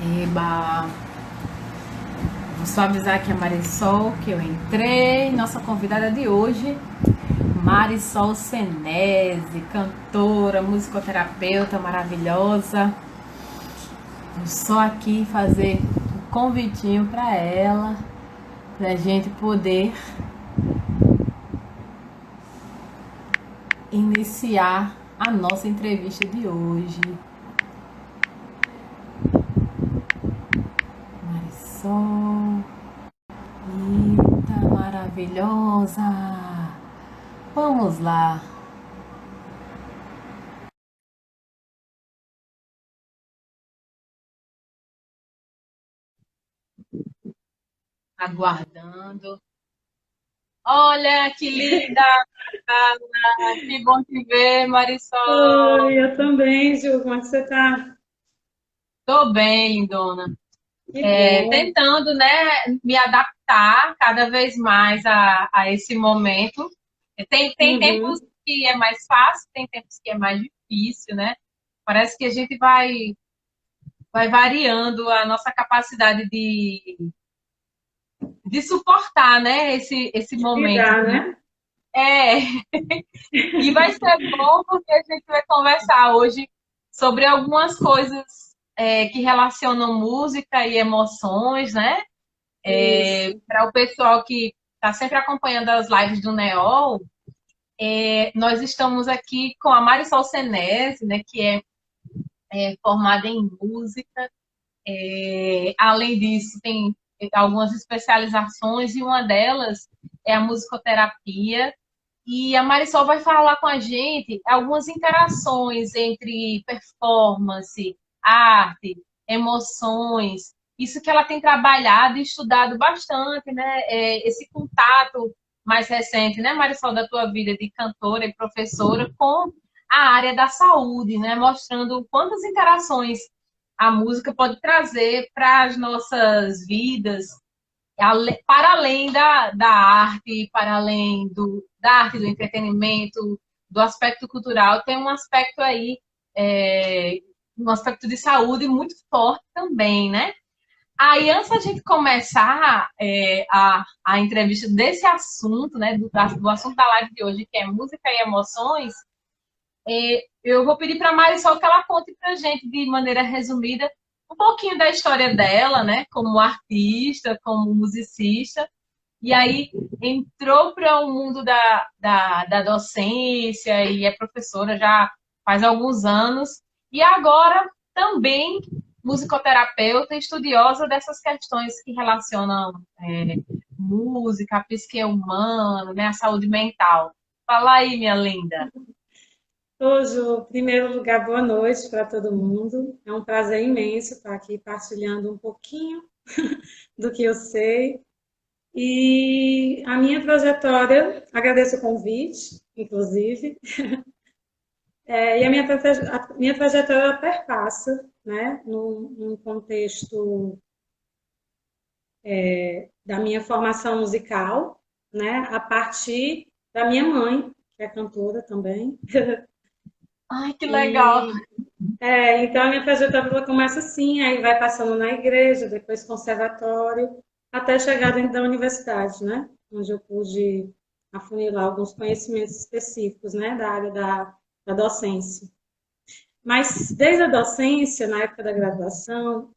Eba, vou só avisar aqui a Marisol que eu entrei. Nossa convidada de hoje, Marisol Senese, cantora, musicoterapeuta maravilhosa. Vou só aqui fazer um convitinho para ela, para a gente poder iniciar a nossa entrevista de hoje. Marisol, eita, maravilhosa. Vamos lá. Aguardando. Olha, que linda! Que bom te ver, Marisol. Oi, eu também, Ju. Como é que você tá? Tô bem, lindona. Que bom. Tentando, né, me adaptar cada vez mais a esse momento. Tem tempos Uhum. que é mais fácil, tem tempos que é mais difícil, né? Parece que a gente vai variando a nossa capacidade de suportar, né, esse momento. Lidar, né? É, e vai ser bom porque a gente vai conversar hoje sobre algumas coisas que relacionam música e emoções, né? Isso. Para o pessoal que está sempre acompanhando as lives do NEOL, nós estamos aqui com a Marisol Senese, né, que é formada em música. Além disso, tem algumas especializações e uma delas é a musicoterapia. E a Marisol vai falar com a gente algumas interações entre performance, arte, emoções, isso que ela tem trabalhado e estudado bastante, né? Esse contato mais recente, né, Marisol, da tua vida de cantora e professora com a área da saúde, né? Mostrando quantas interações a música pode trazer para as nossas vidas, para além da arte, para além da arte, do entretenimento, do aspecto cultural, tem um aspecto aí, um aspecto de saúde muito forte também, né? Aí, antes da gente começar a entrevista desse assunto, né, do assunto da live de hoje, que é música e emoções, eu vou pedir para a Marisol que ela conte para a gente, de maneira resumida, um pouquinho da história dela, né, como artista, como musicista, e aí entrou para o mundo da docência e é professora já faz alguns anos, e agora também musicoterapeuta, estudiosa dessas questões que relacionam música, a psique humana, né, a saúde mental. Fala aí, minha linda. Ô, Ju, em primeiro lugar, boa noite para todo mundo. É um prazer imenso estar aqui partilhando um pouquinho do que eu sei. E a minha trajetória, agradeço o convite, inclusive, e a minha trajetória perpassa, né, num contexto da minha formação musical, né, a partir da minha mãe, que é cantora também. Ai, que legal. E então a minha trajetória ela começa assim, aí vai passando na igreja, depois conservatório, até chegar dentro da universidade, né, onde eu pude afunilar alguns conhecimentos específicos, né, da área da docência. Mas desde a docência, na época da graduação,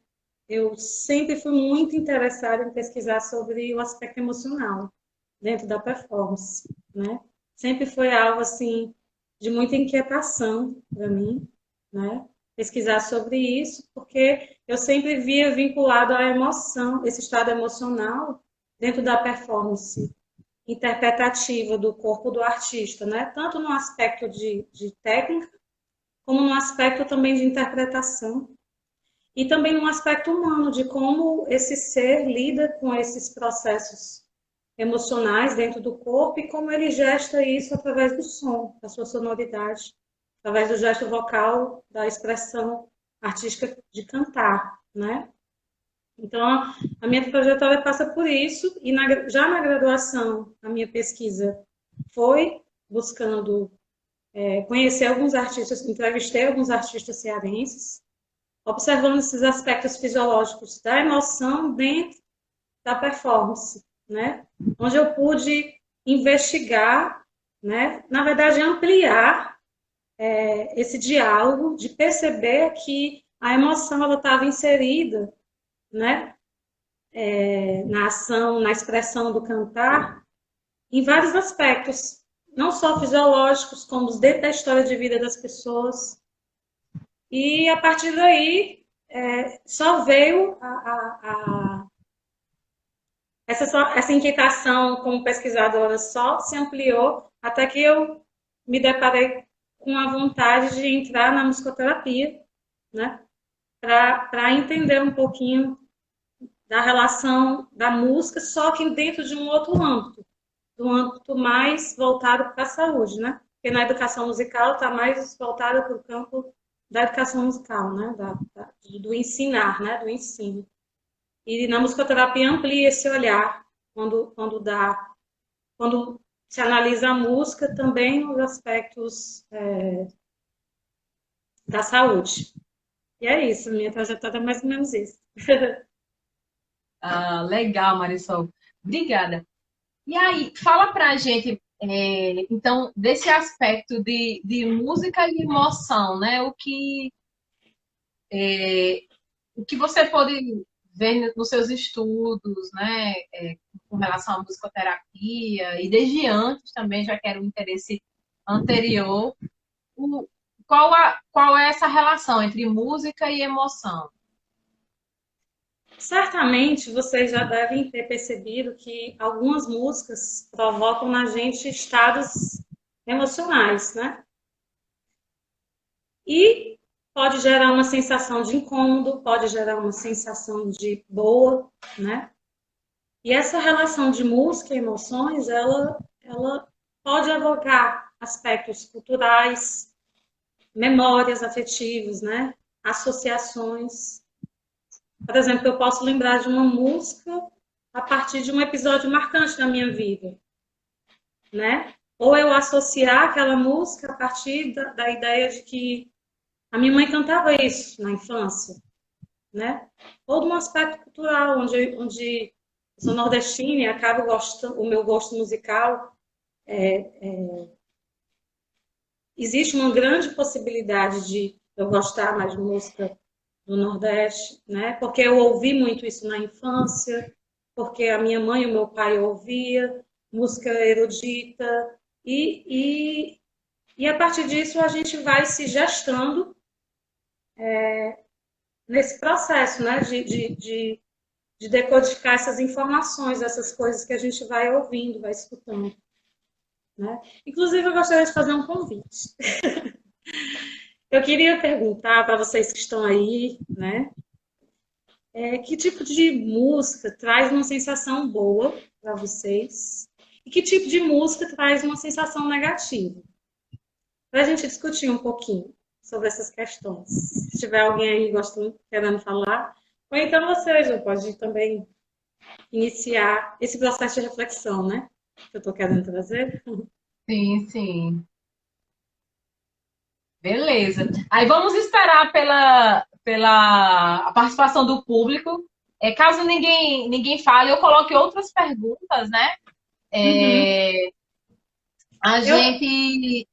eu sempre fui muito interessada em pesquisar sobre o aspecto emocional dentro da performance, né? Sempre foi algo assim de muita inquietação para mim, né? Pesquisar sobre isso, porque eu sempre via vinculado à emoção, esse estado emocional dentro da performance interpretativa do corpo do artista, né? Tanto no aspecto de técnica, como no aspecto também de interpretação e também um aspecto humano de como esse ser lida com esses processos emocionais dentro do corpo e como ele gesta isso através do som, da sua sonoridade, através do gesto vocal, da expressão artística de cantar, né? Então, a minha trajetória passa por isso e já na graduação, a minha pesquisa foi buscando conhecer alguns artistas, entrevistei alguns artistas cearenses observando esses aspectos fisiológicos da emoção dentro da performance, né? Onde eu pude investigar, né? Na verdade, ampliar esse diálogo, de perceber que a emoção ela estava inserida, né? Na ação, na expressão do cantar, em vários aspectos, não só fisiológicos, como dentro da história de vida das pessoas. E a partir daí, só veio essa inquietação como pesquisadora só se ampliou até que eu me deparei com a vontade de entrar na musicoterapia, né? Para entender um pouquinho da relação da música, só que dentro de um outro âmbito, de um âmbito mais voltado para a saúde, né? Porque na educação musical está mais voltada para o campo da educação musical, né? Do ensinar, né? Do ensino. E na musicoterapia amplia esse olhar quando se analisa a música também nos aspectos da saúde. E é isso, minha trajetória é mais ou menos isso. Ah, legal, Marisol. Obrigada. E aí, fala pra gente, então, desse aspecto de música e emoção, né? O que você pode ver nos seus estudos, né? Com relação à musicoterapia, e desde antes também, já que era um interesse anterior, o, qual é essa relação entre música e emoção? Certamente vocês já devem ter percebido que algumas músicas provocam na gente estados emocionais, né? E pode gerar uma sensação de incômodo, pode gerar uma sensação de boa, né? E essa relação de música e emoções, ela pode evocar aspectos culturais, memórias afetivas, né? Associações. Por exemplo, eu posso lembrar de uma música a partir de um episódio marcante da minha vida, né? Ou eu associar aquela música a partir da ideia de que a minha mãe cantava isso na infância, né? Ou de um aspecto cultural, onde eu sou nordestina e acabo gostando, o meu gosto musical, existe uma grande possibilidade de eu gostar mais de música do Nordeste, né? Porque eu ouvi muito isso na infância, porque a minha mãe e o meu pai ouvia música erudita, e, e a partir disso a gente vai se gestando nesse processo, né? De decodificar essas informações, essas coisas que a gente vai ouvindo, vai escutando. Né? Inclusive, eu gostaria de fazer um convite. Eu queria perguntar para vocês que estão aí, né? Que tipo de música traz uma sensação boa para vocês? E que tipo de música traz uma sensação negativa? Para a gente discutir um pouquinho sobre essas questões. Se tiver alguém aí gostando, querendo falar, ou então você já pode também iniciar esse processo de reflexão, né? Que eu estou querendo trazer. Sim, sim. Beleza. Aí vamos esperar pela a participação do público. Caso ninguém fale, eu coloque outras perguntas, né? Uhum. A Eu, gente.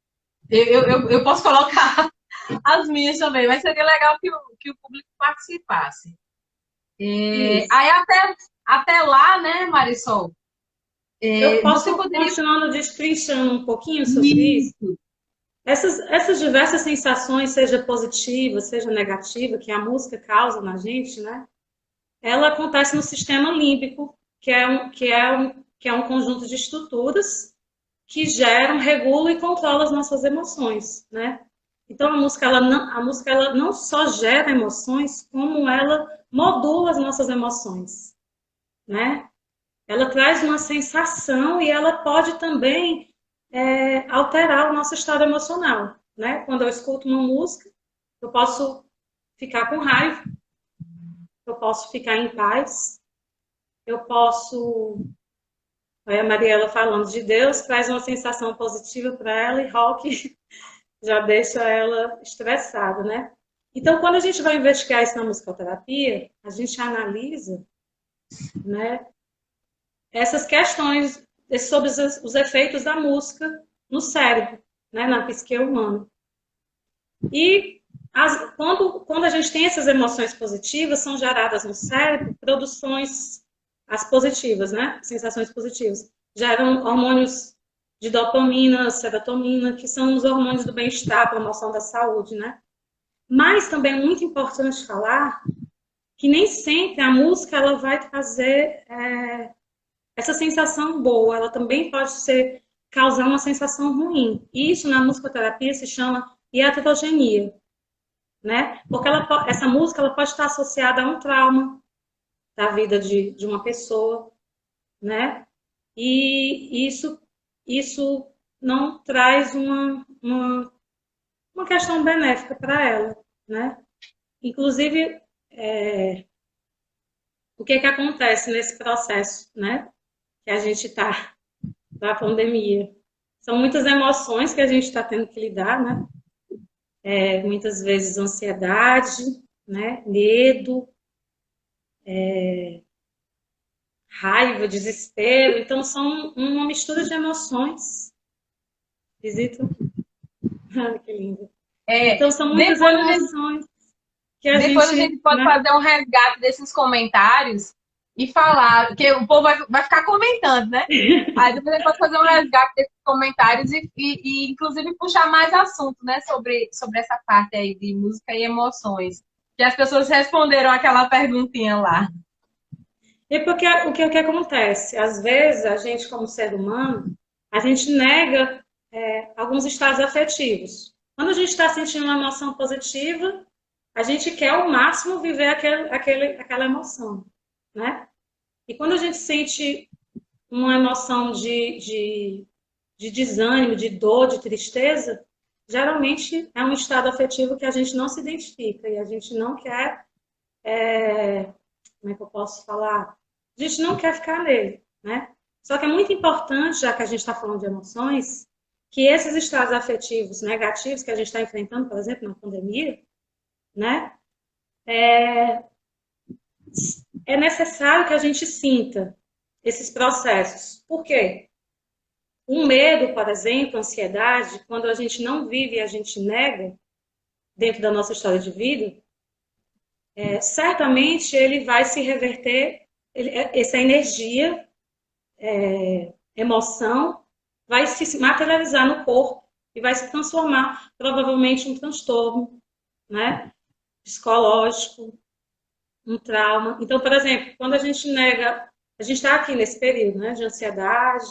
Eu posso colocar as minhas também, mas seria legal que o público participasse. isso. Aí até lá, né, Marisol? Eu Você posso, poderia. continuando destrinchando um pouquinho sobre isso, essas diversas sensações, seja positiva, seja negativa, que a música causa na gente, né? Ela acontece no sistema límbico, que é um conjunto de estruturas que geram, regulam e controlam as nossas emoções, né? Então a música ela não só gera emoções, como ela modula as nossas emoções, né? Ela traz uma sensação e ela pode também alterar o nosso estado emocional, né? Quando eu escuto uma música, eu posso ficar com raiva, eu posso ficar em paz, eu posso. Aí a Mariela falando de Deus traz uma sensação positiva para ela e rock já deixa ela estressada, né? Então, quando a gente vai investigar isso na musicoterapia, a gente analisa, né, essas questões sobre os efeitos da música no cérebro, né, na psique humana. E quando a gente tem essas emoções positivas, são geradas no cérebro produções, as positivas, né, sensações positivas. Geram hormônios de dopamina, serotonina, que são os hormônios do bem-estar, promoção da saúde, né? Mas também é muito importante falar que nem sempre a música ela vai trazer essa sensação boa, ela também pode causar uma sensação ruim. Isso na musicoterapia se chama iatrogenia, né? Porque essa música ela pode estar associada a um trauma da vida de uma pessoa, né? E isso não traz uma questão benéfica para ela, né? Inclusive, o que acontece nesse processo, né? Que a gente está da pandemia. São muitas emoções que a gente está tendo que lidar, né? Muitas vezes ansiedade, né? Medo, raiva, desespero. Então, são uma mistura de emoções. Visita? Ah, que lindo. Então, são muitas emoções que depois a gente pode, né, fazer um resgate desses comentários e falar, porque o povo vai ficar comentando, né? Aí depois a gente pode fazer um resgate desses comentários e inclusive, puxar mais assunto, né? Sobre essa parte aí de música e emoções. Que as pessoas responderam aquela perguntinha lá. E porque o que acontece? Às vezes, a gente, como ser humano, a gente nega alguns estados afetivos. Quando a gente está sentindo uma emoção positiva, a gente quer ao máximo viver aquela emoção, né? E quando a gente sente uma emoção de desânimo, de dor, de tristeza, geralmente é um estado afetivo que a gente não se identifica e a gente não quer, como é que eu posso falar? A gente não quer ficar nele, né? Só que é muito importante, já que a gente está falando de emoções, que esses estados afetivos negativos que a gente está enfrentando, por exemplo, na pandemia, né? É necessário que a gente sinta esses processos. Por quê? O medo, por exemplo, a ansiedade, quando a gente não vive e a gente nega dentro da nossa história de vida, certamente ele vai se reverter, essa energia, emoção, vai se materializar no corpo e vai se transformar provavelmente em um transtorno, né, psicológico, um trauma. Então, por exemplo, quando a gente nega, a gente está aqui nesse período, né, de ansiedade,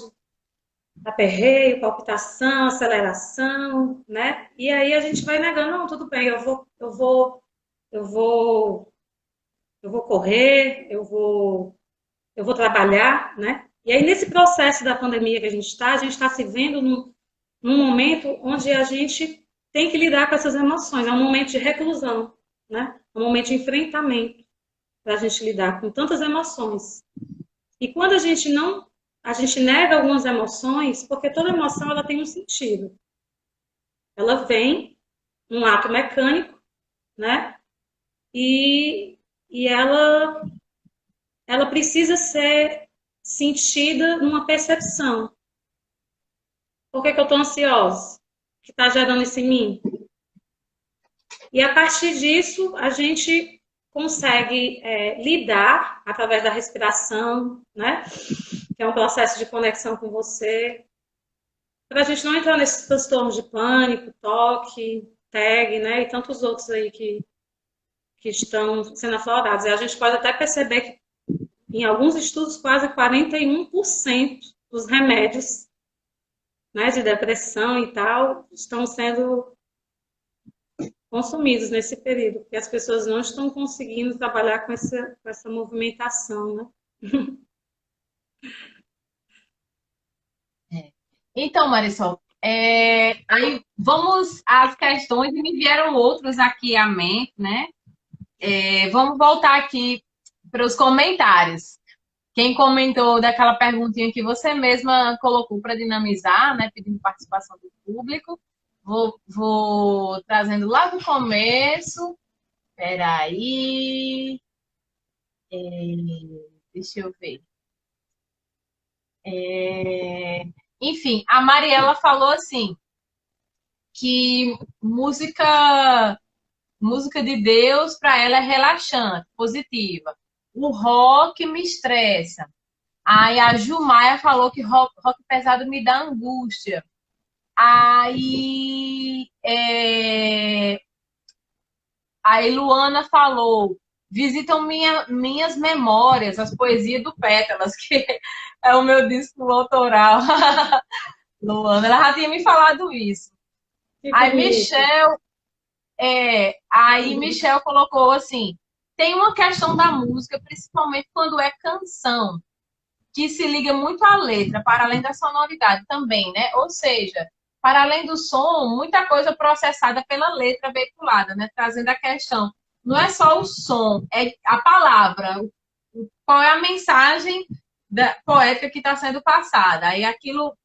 aperreio, palpitação, aceleração, né? E aí a gente vai negando, não, tudo bem, eu vou correr, eu vou trabalhar, né? E aí nesse processo da pandemia que a gente está se vendo num momento onde a gente tem que lidar com essas emoções, é um momento de reclusão, né? É um momento de enfrentamento para a gente lidar com tantas emoções. E quando a gente nega algumas emoções, porque toda emoção ela tem um sentido. Ela vem num ato mecânico, né? E ela precisa ser sentida numa percepção. Por que eu estou ansiosa? O que está gerando isso em mim? E a partir disso, a gente consegue lidar através da respiração, né? Que é um processo de conexão com você, para a gente não entrar nesses transtornos de pânico, toque, tag, né? E tantos outros aí que estão sendo aflorados. E a gente pode até perceber que, em alguns estudos, quase 41% dos remédios, né, de depressão e tal estão sendo consumidos nesse período, porque as pessoas não estão conseguindo trabalhar com essa movimentação, né? Então, Marisol, aí vamos às questões, e me vieram outros aqui à mente, né? Vamos voltar aqui para os comentários. Quem comentou daquela perguntinha que você mesma colocou para dinamizar, né? Pedindo participação do público. Vou trazendo lá do começo. Peraí. É, deixa eu ver. É, enfim, a Mariela falou assim que música de Deus para ela é relaxante, positiva. O rock me estressa. Aí a Jumaia falou que rock pesado me dá angústia. Aí, aí Luana falou: visitam minhas memórias, as poesias do Pétalas, que é o meu disco autoral. Luana, ela já tinha me falado isso. Que Aí bonito. Michel colocou assim: tem uma questão da música, principalmente quando é canção, que se liga muito à letra, para além da sonoridade também, né? Ou seja, para além do som, muita coisa processada pela letra veiculada, né? Trazendo a questão. Não é só o som, é a palavra. Qual é a mensagem poética que está sendo passada? Aí aquilo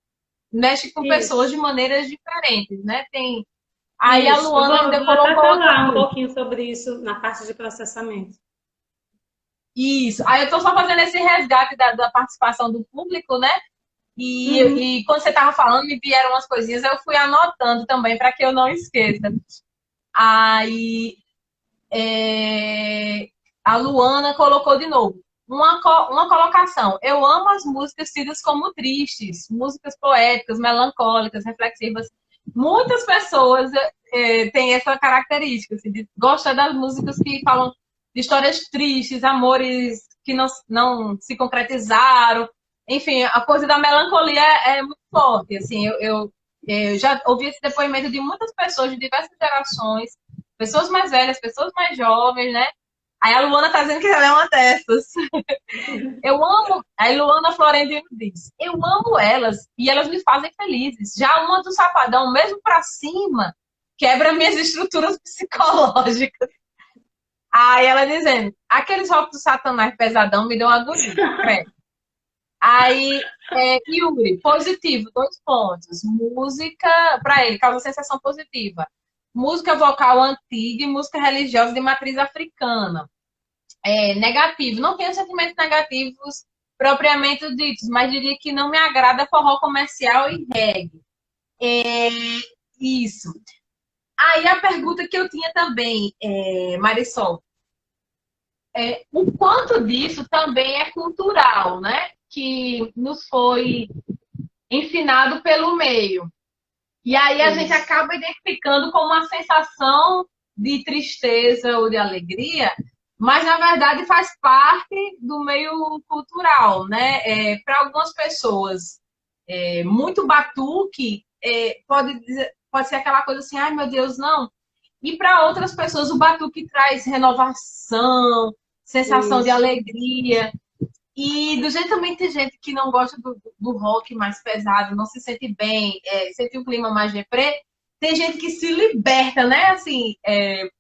mexe com pessoas Isso, de maneiras diferentes, né? Aí a isso. Luana ainda Vou até colocou outra falar um coisa. pouquinho sobre isso na parte de processamento. Isso. Aí eu estou só fazendo esse resgate da participação do público, né? Uhum. E quando você estava falando, me vieram umas coisinhas, eu fui anotando também para que eu não esqueça. Aí a Luana colocou de novo uma colocação. Eu amo as músicas tidas como tristes, músicas poéticas, melancólicas, reflexivas. Muitas pessoas têm essa característica, assim, de gostar das músicas que falam de histórias tristes, amores que não se concretizaram. Enfim, a coisa da melancolia é muito forte. Assim, eu já ouvi esse depoimento de muitas pessoas de diversas gerações, pessoas mais velhas, pessoas mais jovens, né? Aí a Luana tá dizendo que ela é uma dessas. Eu amo. Aí Luana Florentino diz: eu amo elas e elas me fazem felizes. Já uma do Safadão, mesmo pra cima, quebra minhas estruturas psicológicas. Aí ela dizendo: aqueles rock do Satanás pesadão me dão agonia. Credo. Aí, Yuri, positivo, 2 pontos. Música, para ele, causa sensação positiva. Música vocal antiga e música religiosa de matriz africana. Negativo, não tenho sentimentos negativos propriamente ditos, mas diria que não me agrada forró comercial e reggae. É, isso. Aí a pergunta que eu tinha também, Marisol, o quanto disso também é cultural, né? Que nos foi ensinado pelo meio. E aí a gente Isso. acaba identificando como uma sensação de tristeza ou de alegria, mas na verdade faz parte do meio cultural, né? Para algumas pessoas, muito batuque pode ser aquela coisa assim, ai meu Deus, não. E para outras pessoas o batuque traz renovação, sensação de Isso. alegria. E do jeito também tem gente que não gosta do rock mais pesado, não se sente bem, sente um clima mais deprê. Tem gente que se liberta, né? Assim,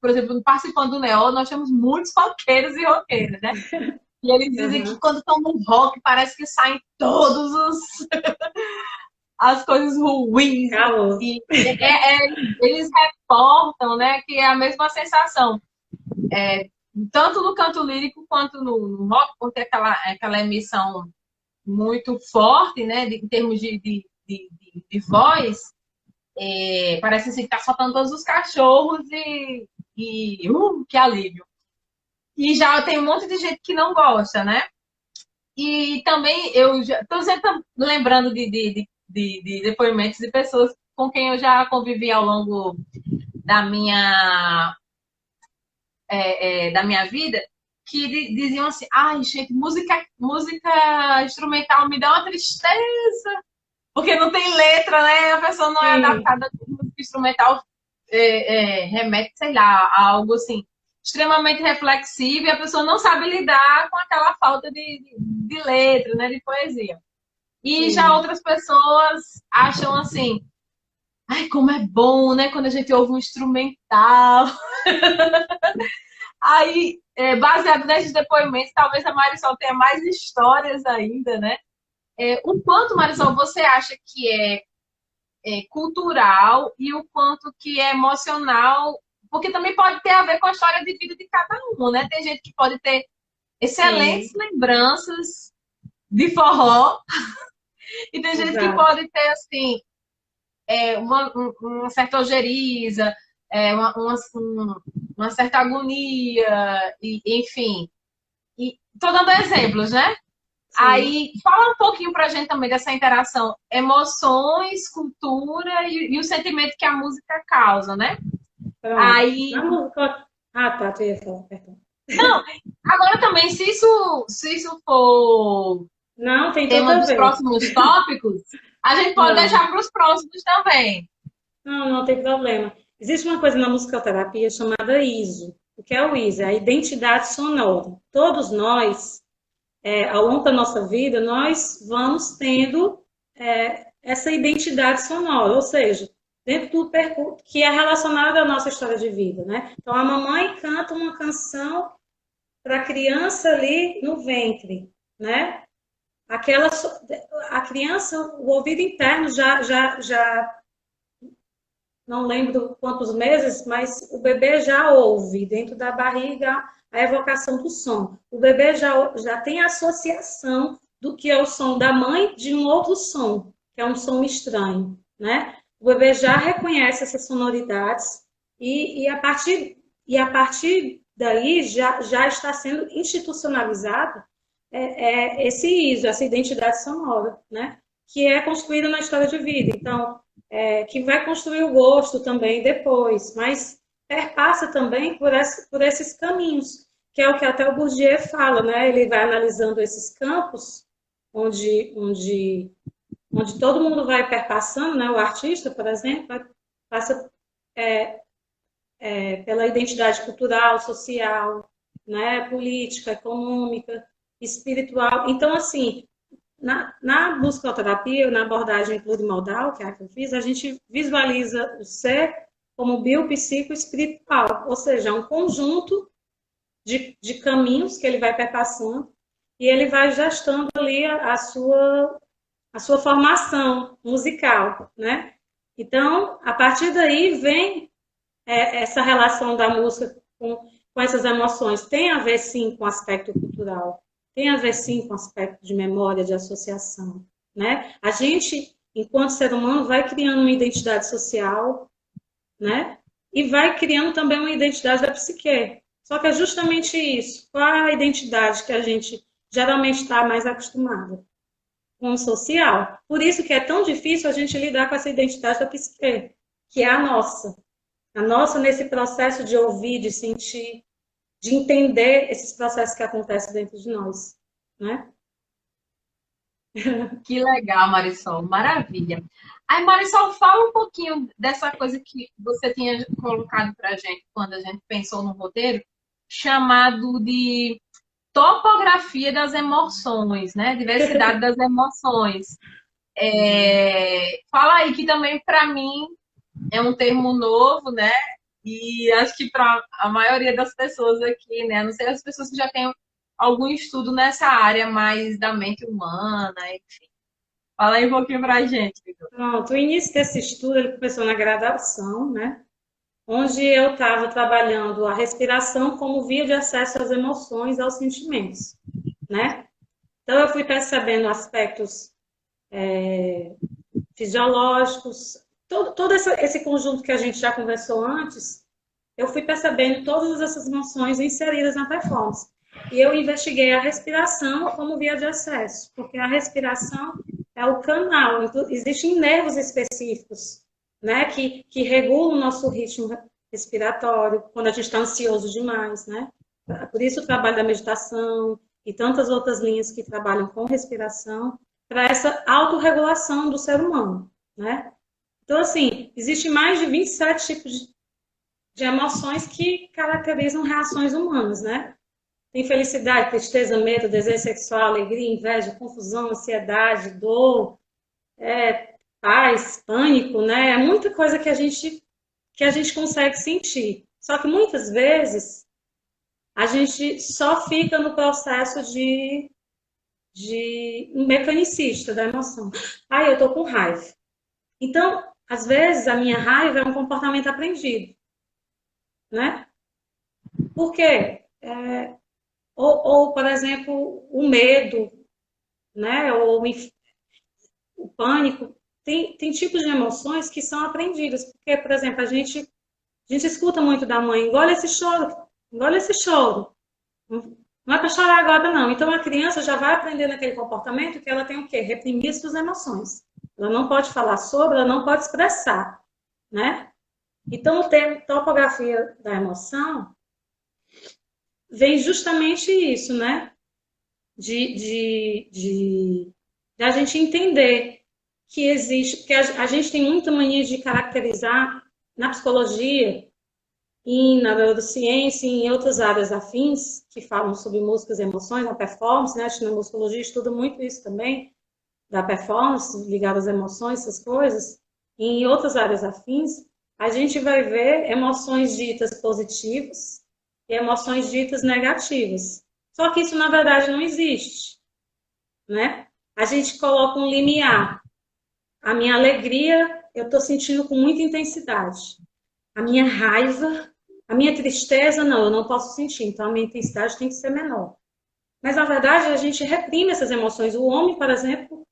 por exemplo, participando do Neo, nós temos muitos roqueiros e roqueiras, né? E eles dizem que Aham. quando estão no rock parece que saem as coisas ruins. Calor. E eles reportam, né? Que é a mesma sensação tanto no canto lírico quanto no rock, por ter aquela emissão muito forte, né, em termos de voz, parece assim que tá soltando todos os cachorros que alívio. E já tem um monte de gente que não gosta, né? E também eu já estou sempre lembrando de depoimentos de pessoas com quem eu já convivi ao longo da minha vida, que diziam assim, ai, gente, música instrumental me dá uma tristeza, porque não tem letra, né? A pessoa não é Sim. adaptada à música instrumental, remete, sei lá, a algo assim, extremamente reflexivo, e a pessoa não sabe lidar com aquela falta de letra, né? De poesia. E já Sim. outras pessoas acham assim, ai, como é bom, né? Quando a gente ouve um instrumental. Aí, baseado nesses depoimentos, talvez a Marisol tenha mais histórias ainda, né? O quanto, Marisol, você acha que é cultural e o quanto que é emocional porque também pode ter a ver com a história de vida de cada um, né? Tem gente que pode ter excelentes Sim, lembranças de forró, e tem gente que exato. pode ter, assim, uma certa ojeriza, uma certa agonia, e, enfim. E tô dando exemplos, né? Sim, Aí, fala um pouquinho pra gente também dessa interação, emoções, cultura e o sentimento que a música causa, né? pronto. Na Aí, música... Ah, tá, tu ia falar, perdão. não, agora também, se isso for Não, tem tudo tema a dos ver. próximos tópicos, a gente pode Não, deixar para os próximos também. não tem problema. Existe uma coisa na musicoterapia chamada ISO. O que é o ISO? É a identidade sonora. Todos nós, ao longo da nossa vida, nós vamos tendo essa identidade sonora, ou seja, dentro do percurso que é relacionado à nossa história de vida, né? Então, a mamãe canta uma canção para a criança ali no ventre, né? Aquela, a criança, o ouvido interno já não lembro quantos meses, mas o bebê já ouve dentro da barriga a evocação do som. O bebê já tem a associação do que é o som da mãe de um outro som, que é um som estranho, né? O bebê já reconhece essas sonoridades e a partir daí já está sendo institucionalizado esse ISO, essa identidade sonora, né? Que é construída na história de vida. Então, que vai construir o gosto também depois, mas perpassa também por esses caminhos, que é o que até o Bourdieu fala, né? Ele vai analisando esses campos onde todo mundo vai perpassando, né? O artista, por exemplo, passa pela identidade cultural, social, né? Política, econômica, espiritual. Então, assim, na musicoterapia, na abordagem plurimodal, que é a que eu fiz, a gente visualiza o ser como biopsicoespiritual, ou seja, um conjunto de caminhos que ele vai perpassando e ele vai gestando ali a sua formação musical, né? Então, a partir daí vem essa relação da música com essas emoções. Tem a ver, sim, com o aspecto cultural, tem a ver, sim, com o aspecto de memória, de associação, né? A gente, enquanto ser humano, vai criando uma identidade social, né? E vai criando também uma identidade da psique. Só que é justamente isso. Qual é a identidade que a gente geralmente está mais acostumado? Com o social. Por isso que é tão difícil a gente lidar com essa identidade da psique, que é a nossa. A nossa nesse processo de ouvir, de sentir, de entender esses processos que acontecem dentro de nós, né? Que legal, Marisol, maravilha. Aí, Marisol, fala um pouquinho dessa coisa que você tinha colocado para a gente quando a gente pensou no roteiro, chamado de topografia das emoções, né? Diversidade das emoções. Fala aí que também para mim é um termo novo, né? E acho que para a maioria das pessoas aqui, né? A não sei as pessoas que já têm algum estudo nessa área mais da mente humana, enfim. Fala aí um pouquinho pra gente, Vitor. Pronto, o início desse estudo ele começou na graduação, né? Onde eu estava trabalhando a respiração como via de acesso às emoções, aos sentimentos, né? Então eu fui percebendo aspectos fisiológicos, todo esse conjunto que a gente já conversou antes, eu fui percebendo todas essas emoções inseridas na performance. E eu investiguei a respiração como via de acesso, porque a respiração é o canal. Então, existem nervos específicos, né, que regulam o nosso ritmo respiratório quando a gente está ansioso demais, né? Por isso o trabalho da meditação e tantas outras linhas que trabalham com respiração para essa autorregulação do ser humano, né? Então, assim, existe mais de 27 tipos de emoções que caracterizam reações humanas, né? Tem felicidade, tristeza, medo, desejo sexual, alegria, inveja, confusão, ansiedade, dor, paz, pânico, né? É muita coisa que a gente consegue sentir. Só que muitas vezes a gente só fica no processo de um mecanicista da emoção. Ah, eu tô com raiva. Então, às vezes, a minha raiva é um comportamento aprendido, né? Por quê? Ou, por exemplo, o medo, né? Ou o pânico. Tem tipos de emoções que são aprendidas. Porque, por exemplo, a gente escuta muito da mãe, engole esse choro. Não é para chorar agora, não. Então, a criança já vai aprender naquele comportamento que ela tem o quê? Reprimir suas emoções. Ela não pode falar sobre, ela não pode expressar, né? Então, o termo topografia da emoção vem justamente isso, né? De a gente entender que existe, porque a gente tem muita mania de caracterizar na psicologia e na neurociência e em outras áreas afins que falam sobre músicas e emoções, na performance, né? Acho que na musicologia estuda muito isso também, da performance ligada às emoções, essas coisas. E em outras áreas afins, a gente vai ver emoções ditas positivas e emoções ditas negativas. Só que isso, na verdade, não existe, né? A gente coloca um limiar. A minha alegria, eu estou sentindo com muita intensidade. A minha raiva, a minha tristeza, não, eu não posso sentir. Então, a minha intensidade tem que ser menor. Mas, na verdade, a gente reprime essas emoções. O homem, por exemplo,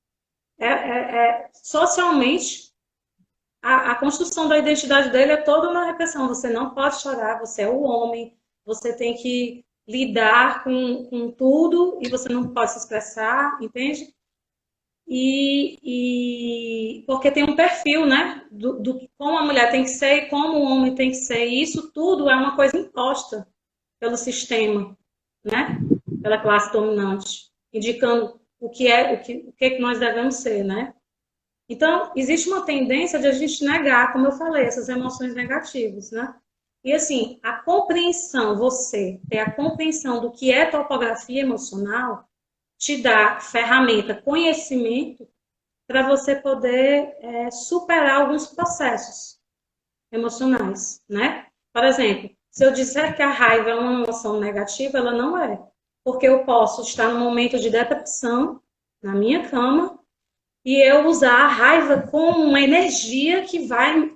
socialmente, a construção da identidade dele é toda uma repressão. Você não pode chorar, você é o homem, você tem que lidar com tudo e você não pode se expressar, entende? Porque tem um perfil, né? Do como a mulher tem que ser e como o homem tem que ser. E isso tudo é uma coisa imposta pelo sistema, né? Pela classe dominante, indicando o que nós devemos ser, né? Então, existe uma tendência de a gente negar, como eu falei, essas emoções negativas, né? E assim, a compreensão, você ter a compreensão do que é topografia emocional, te dá ferramenta, conhecimento, para você poder superar alguns processos emocionais, né? Por exemplo, se eu disser que a raiva é uma emoção negativa, ela não é. Porque eu posso estar num momento de depressão, na minha cama, e eu usar a raiva como uma energia que vai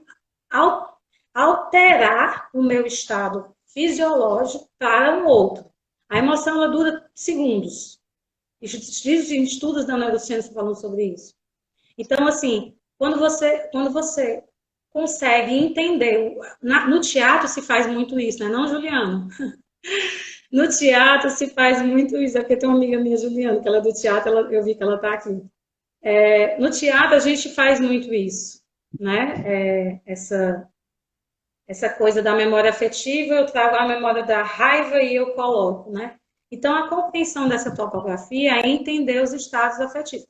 alterar o meu estado fisiológico para o outro. A emoção ela dura segundos. Existem estudos da neurociência falando sobre isso. Então, assim, quando você consegue entender, no teatro se faz muito isso, né? Não, Juliana? No teatro se faz muito isso, é porque tem uma amiga minha, Juliana, que ela é do teatro, eu vi que ela está aqui. No teatro a gente faz muito isso, né? Essa coisa da memória afetiva, eu trago a memória da raiva e eu coloco, né? Então, a compreensão dessa topografia é entender os estados afetivos.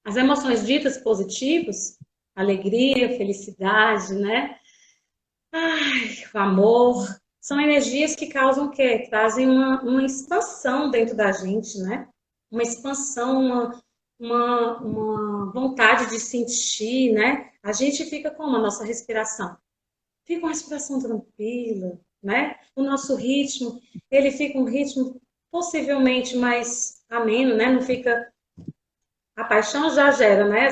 As emoções ditas positivas, alegria, felicidade, né? Ai, o amor, são energias que causam o quê? Trazem uma expansão dentro da gente, né? Uma expansão, uma vontade de sentir, né? A gente fica como a nossa respiração? Fica uma respiração tranquila, né? O nosso ritmo, ele fica um ritmo possivelmente mais ameno, né? Não fica... A paixão já gera, né?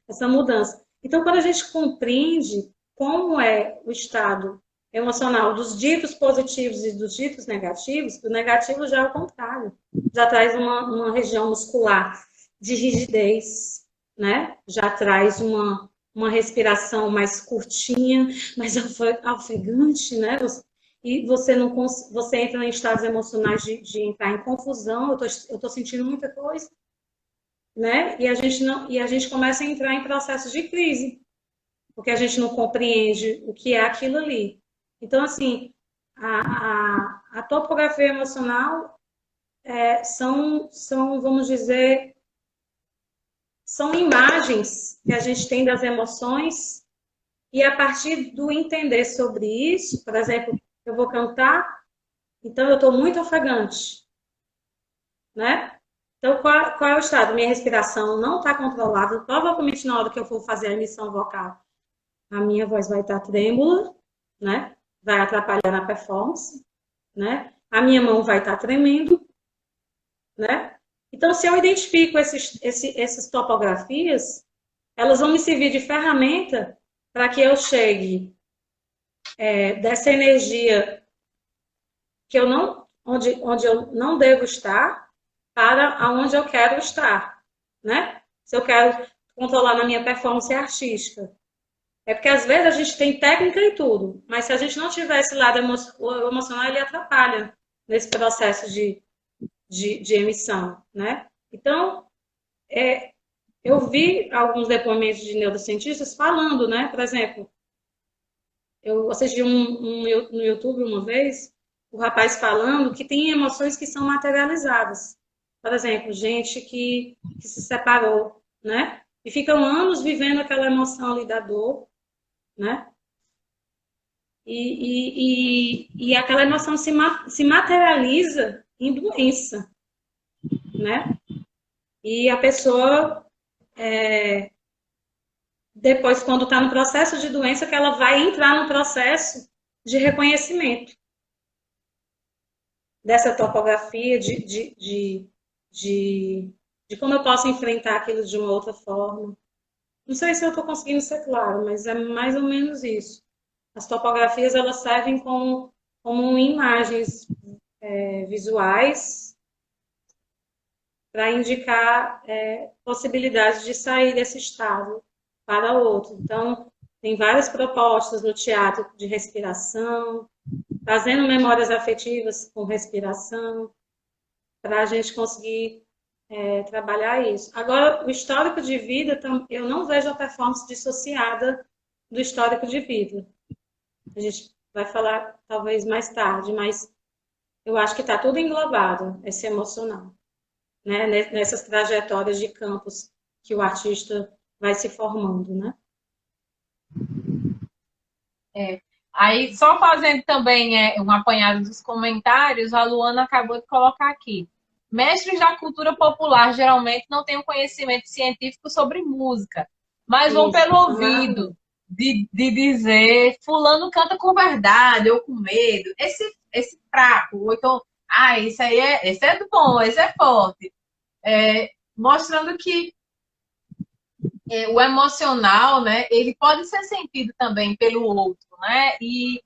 Essa mudança. Então, quando a gente compreende como é o estado emocional dos ditos positivos e dos ditos negativos, o negativo já é o contrário. Já traz uma região muscular de rigidez, né? Já traz uma respiração mais curtinha, mais ofegante, né? E você entra em estados emocionais de entrar em confusão. Eu tô sentindo muita coisa, né? E a gente começa a entrar em processos de crise, porque a gente não compreende o que é aquilo ali. Então, assim, a topografia emocional vamos dizer, são imagens que a gente tem das emoções e a partir do entender sobre isso, por exemplo, eu vou cantar, então eu estou muito ofegante, né? Então, qual é o estado? Minha respiração não está controlada, provavelmente na hora que eu for fazer a emissão vocal, a minha voz vai estar trêmula, né? Vai atrapalhar na performance, né? A minha mão vai estar tremendo, né? Então, se eu identifico essas topografias, elas vão me servir de ferramenta para que eu chegue dessa energia que eu não, onde eu não devo estar para aonde eu quero estar, né? Se eu quero controlar na minha performance artística. É porque às vezes a gente tem técnica e tudo, mas se a gente não tiver esse lado emocional, ele atrapalha nesse processo de emissão, né? Então, eu vi alguns depoimentos de neurocientistas falando, né? Por exemplo, eu assisti no YouTube uma vez, o rapaz falando que tem emoções que são materializadas. Por exemplo, gente que se separou, né? E ficam anos vivendo aquela emoção ali da dor, né? E aquela emoção se materializa em doença, né? E a pessoa, depois, quando está no processo de doença, que ela vai entrar no processo de reconhecimento dessa topografia, de como eu posso enfrentar aquilo de uma outra forma. Não sei se eu estou conseguindo ser claro, mas é mais ou menos isso. As topografias, elas servem como imagens visuais para indicar possibilidades de sair desse estado para outro. Então, tem várias propostas no teatro de respiração, trazendo memórias afetivas com respiração, para a gente conseguir trabalhar isso. Agora, o histórico de vida, eu não vejo a performance dissociada do histórico de vida. A gente vai falar talvez mais tarde, mas eu acho que está tudo englobado, esse emocional, né? Nessas trajetórias de campos que o artista vai se formando, né? Aí, só fazendo também um apanhado dos comentários, a Luana acabou de colocar aqui. Mestres da cultura popular geralmente não têm um conhecimento científico sobre música, mas vão Isso, pelo ouvido de dizer fulano canta com verdade ou com medo. Esse fraco, ou então, esse é do bom, esse é forte. Mostrando que o emocional, né, ele pode ser sentido também pelo outro, né? E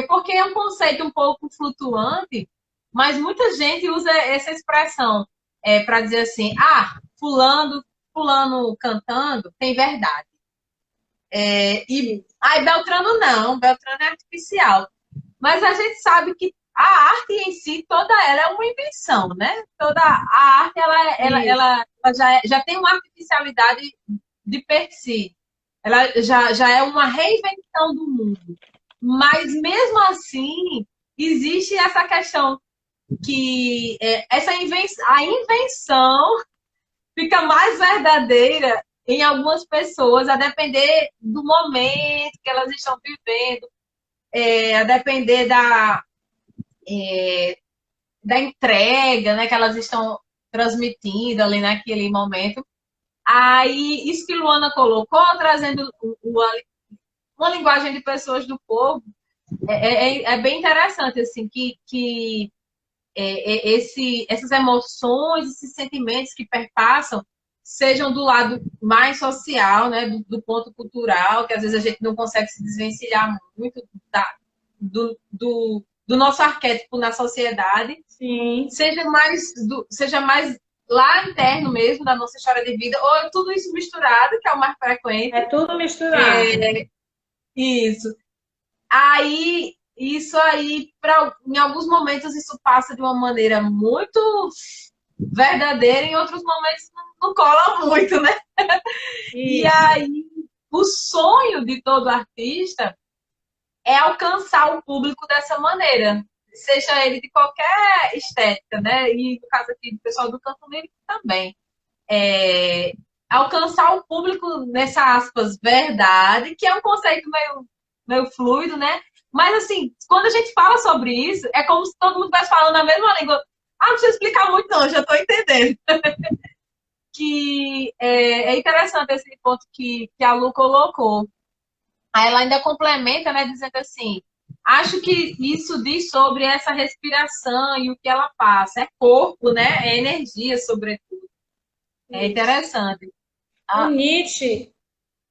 porque é um conceito um pouco flutuante, mas muita gente usa essa expressão para dizer assim, fulano cantando tem verdade. Beltrano não, Beltrano é artificial. Mas a gente sabe que a arte em si, toda ela é uma invenção, né? Toda a arte, ela já tem uma artificialidade de per si. Ela já é uma reinvenção do mundo. Mas, mesmo assim, existe essa questão que a invenção fica mais verdadeira em algumas pessoas, a depender do momento que elas estão vivendo, a depender da entrega, né, que elas estão transmitindo ali naquele momento. Aí, isso que Luana colocou, trazendo uma linguagem de pessoas do povo, é bem interessante, assim, que essas emoções, esses sentimentos que perpassam, sejam do lado mais social, né, do ponto cultural, que às vezes a gente não consegue se desvencilhar muito do nosso arquétipo na sociedade, sim. seja mais lá interno mesmo, da nossa história de vida, ou tudo isso misturado, que é o mais frequente. É tudo misturado. Isso. Isso aí, em alguns momentos, isso passa de uma maneira muito verdadeira, em outros momentos não cola muito, né? E aí, o sonho de todo artista é alcançar o público dessa maneira, seja ele de qualquer estética, né? E no caso aqui do pessoal do canto lírico também. Alcançar o público nessa aspas verdade, que é um conceito meio fluido, né? Mas assim, quando a gente fala sobre isso, é como se todo mundo estivesse falando a mesma língua. Não precisa explicar muito, não, já estou entendendo. Que é interessante esse ponto que a Lu colocou. Aí ela ainda complementa, né, dizendo assim: acho que isso diz sobre essa respiração e o que ela passa. É corpo, né? É energia, sobretudo. É interessante. O Nietzsche,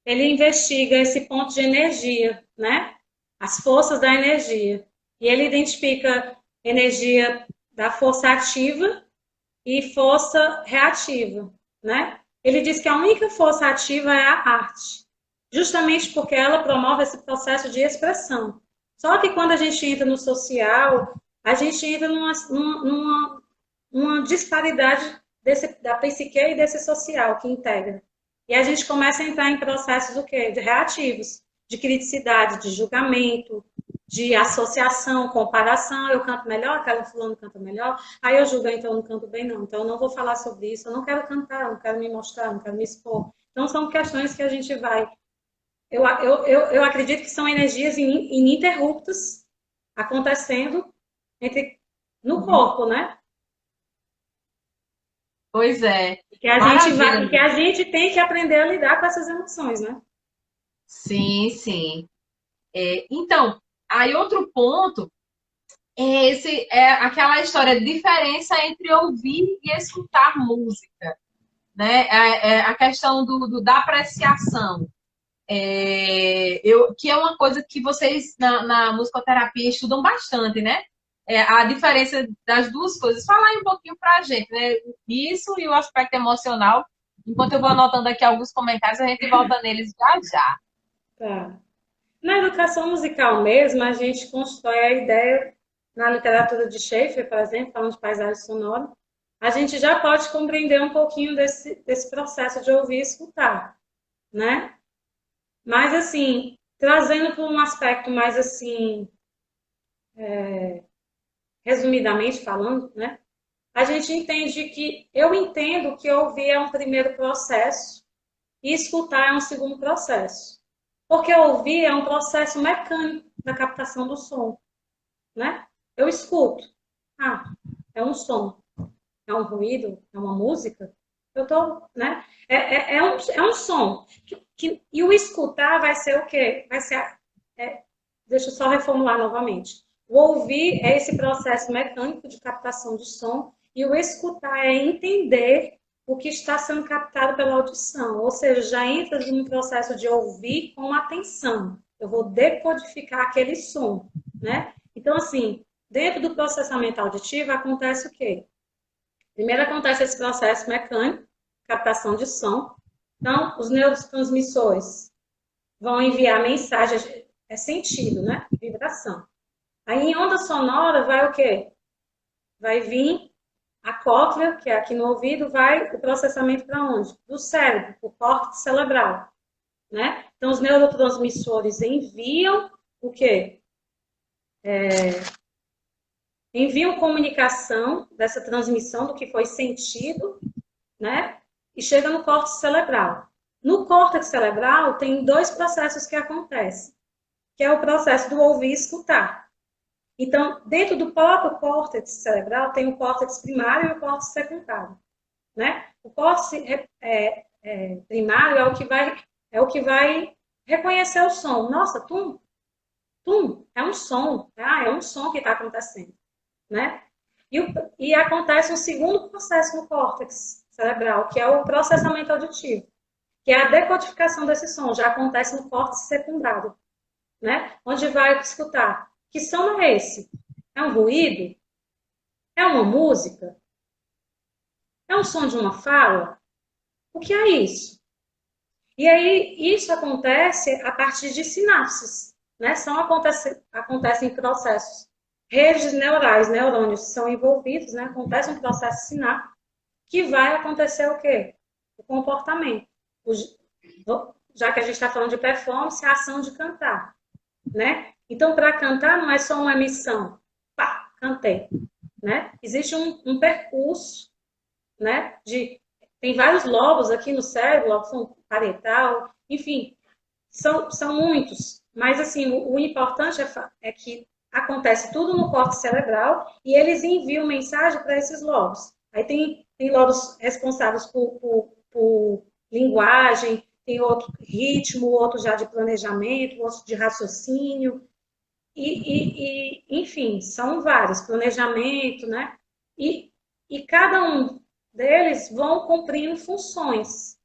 ele investiga esse ponto de energia, né? as forças da energia. E ele identifica energia da força ativa e força reativa, né? Ele diz que a única força ativa é a arte, justamente porque ela promove esse processo de expressão. Só que quando a gente entra no social, a gente entra numa disparidade da psique e desse social que integra. E a gente começa a entrar em processos o quê? De reativos, de criticidade, de julgamento, de associação, comparação. Eu canto melhor, aquela fulano canta melhor. Aí eu julgo, então eu não canto bem, não. Então eu não vou falar sobre isso, eu não quero cantar, eu não quero me mostrar, eu não quero me expor. Então são questões que a gente vai... Eu acredito que são energias ininterruptas acontecendo no corpo, né? Pois é. Que a gente vai, que Maravilha. a gente tem que aprender a lidar com essas emoções, né? Sim, sim. Então, aí outro ponto é aquela história, de diferença entre ouvir e escutar música, né? A questão da apreciação. Que é uma coisa que vocês na musicoterapia estudam bastante, né? A diferença das duas coisas. Fala aí um pouquinho para a gente, né? Isso e o aspecto emocional. Enquanto eu vou anotando aqui alguns comentários, a gente volta neles já já. Tá. Na educação musical mesmo, a gente constrói a ideia, na literatura de Schaeffer, por exemplo, falando de paisagem sonora, a gente já pode compreender um pouquinho desse processo de ouvir e escutar, né? Mas, assim, trazendo para um aspecto mais, assim, resumidamente falando, né? A gente entende que, eu entendo que ouvir é um primeiro processo e escutar é um segundo processo. Porque ouvir é um processo mecânico da captação do som, né? Eu escuto. Ah, é um som, é um ruído, é uma música. Eu tô, né? É um som. E o escutar vai ser o quê? Vai ser, deixa eu só reformular novamente. O ouvir é esse processo mecânico de captação de som e o escutar é entender o que está sendo captado pela audição, ou seja, já entra num processo de ouvir com atenção. Eu vou decodificar aquele som, né? Então, assim, dentro do processamento auditivo acontece o quê? Primeiro acontece esse processo mecânico, captação de som. Então, os neurotransmissores vão enviar mensagens, é sentido, né? Vibração. Aí, em onda sonora, vai o quê? Vai vir a cóclea, que é aqui no ouvido, vai o processamento para onde? Do cérebro, o córtex cerebral, né? Então, os neurotransmissores enviam o quê? Enviam comunicação dessa transmissão do que foi sentido, né? E chega no córtex cerebral. No córtex cerebral, tem dois processos que acontecem, que é o processo do ouvir e escutar. Então, dentro do próprio córtex cerebral, tem o córtex primário e o córtex secundário, né? O córtex primário é o que vai reconhecer o som. Nossa, tum, tum, é um som. Ah, é um som que está acontecendo, né? E acontece um segundo processo no córtex cerebral, que é o processamento auditivo, que é a decodificação desse som. Já acontece no córtex secundário, né? Onde vai escutar. Que som é esse? É um ruído? É uma música? É um som de uma fala? O que é isso? E aí, isso acontece a partir de sinapses, né? Acontecem processos. Redes neurais, neurônios são envolvidos, né? Acontece um processo sináptico que vai acontecer o quê? O comportamento. Já que a gente está falando de performance, a ação de cantar, né? Então, para cantar não é só uma emissão. Pá, cantei, né? Existe um percurso, né? Tem vários lobos aqui no cérebro, lobo parietal, enfim, são muitos. Mas, assim, o importante é que acontece tudo no córtex cerebral e eles enviam mensagem para esses lobos. Aí tem lobos responsáveis por linguagem, tem outro ritmo, outro já de planejamento, outro de raciocínio, enfim, são vários, planejamento, né? E cada um deles vão cumprindo funções.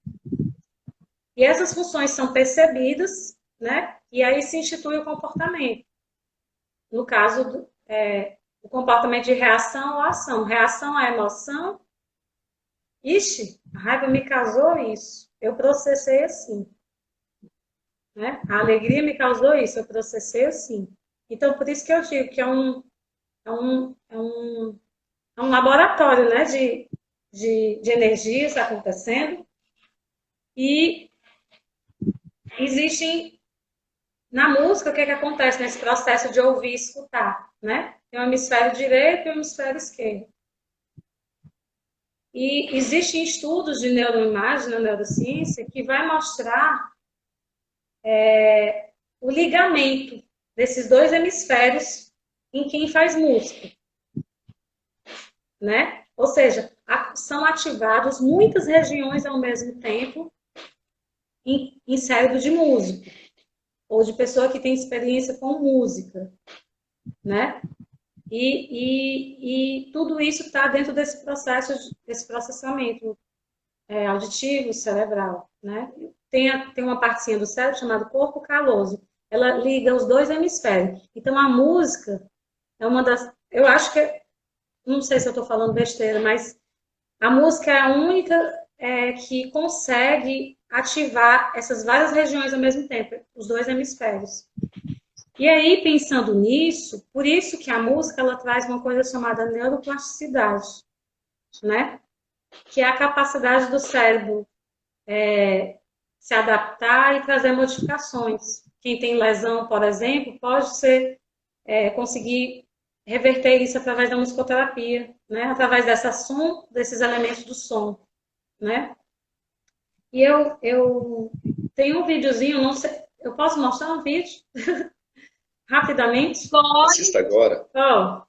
E essas funções são percebidas, né? E aí se institui o comportamento. no caso, o comportamento de reação ou ação. Reação à emoção. Ixi, a raiva me causou isso. Eu processei assim. Né? A alegria me causou isso. Eu processei assim. Então, por isso que eu digo que é um, é um, é um laboratório, né, de energias acontecendo. E existem, na música, o que é que acontece nesse processo de ouvir e escutar, né? Tem o hemisfério direito e o hemisfério esquerdo. E existem estudos de neuroimagem na neurociência que vai mostrar o ligamento desses dois hemisférios em quem faz música, né? Ou seja, são ativadas muitas regiões ao mesmo tempo em cérebro de músico ou de pessoa que tem experiência com música, né? E tudo isso está dentro desse processo, desse processamento auditivo cerebral, né? Tem uma partezinha do cérebro chamada corpo caloso. Ela liga os dois hemisférios. Então, a música é uma das... Eu acho que... Não sei se eu estou falando besteira, mas a música é a única que consegue ativar essas várias regiões ao mesmo tempo, os dois hemisférios. E aí, pensando nisso, por isso que a música ela traz uma coisa chamada neuroplasticidade, né? Que é a capacidade do cérebro se adaptar e trazer modificações. Quem tem lesão, por exemplo, pode conseguir reverter isso através da musicoterapia, né? Através desses elementos do som, né? E eu tenho um videozinho, não sei, eu posso mostrar um vídeo rapidamente? Pode. Assista agora Oh,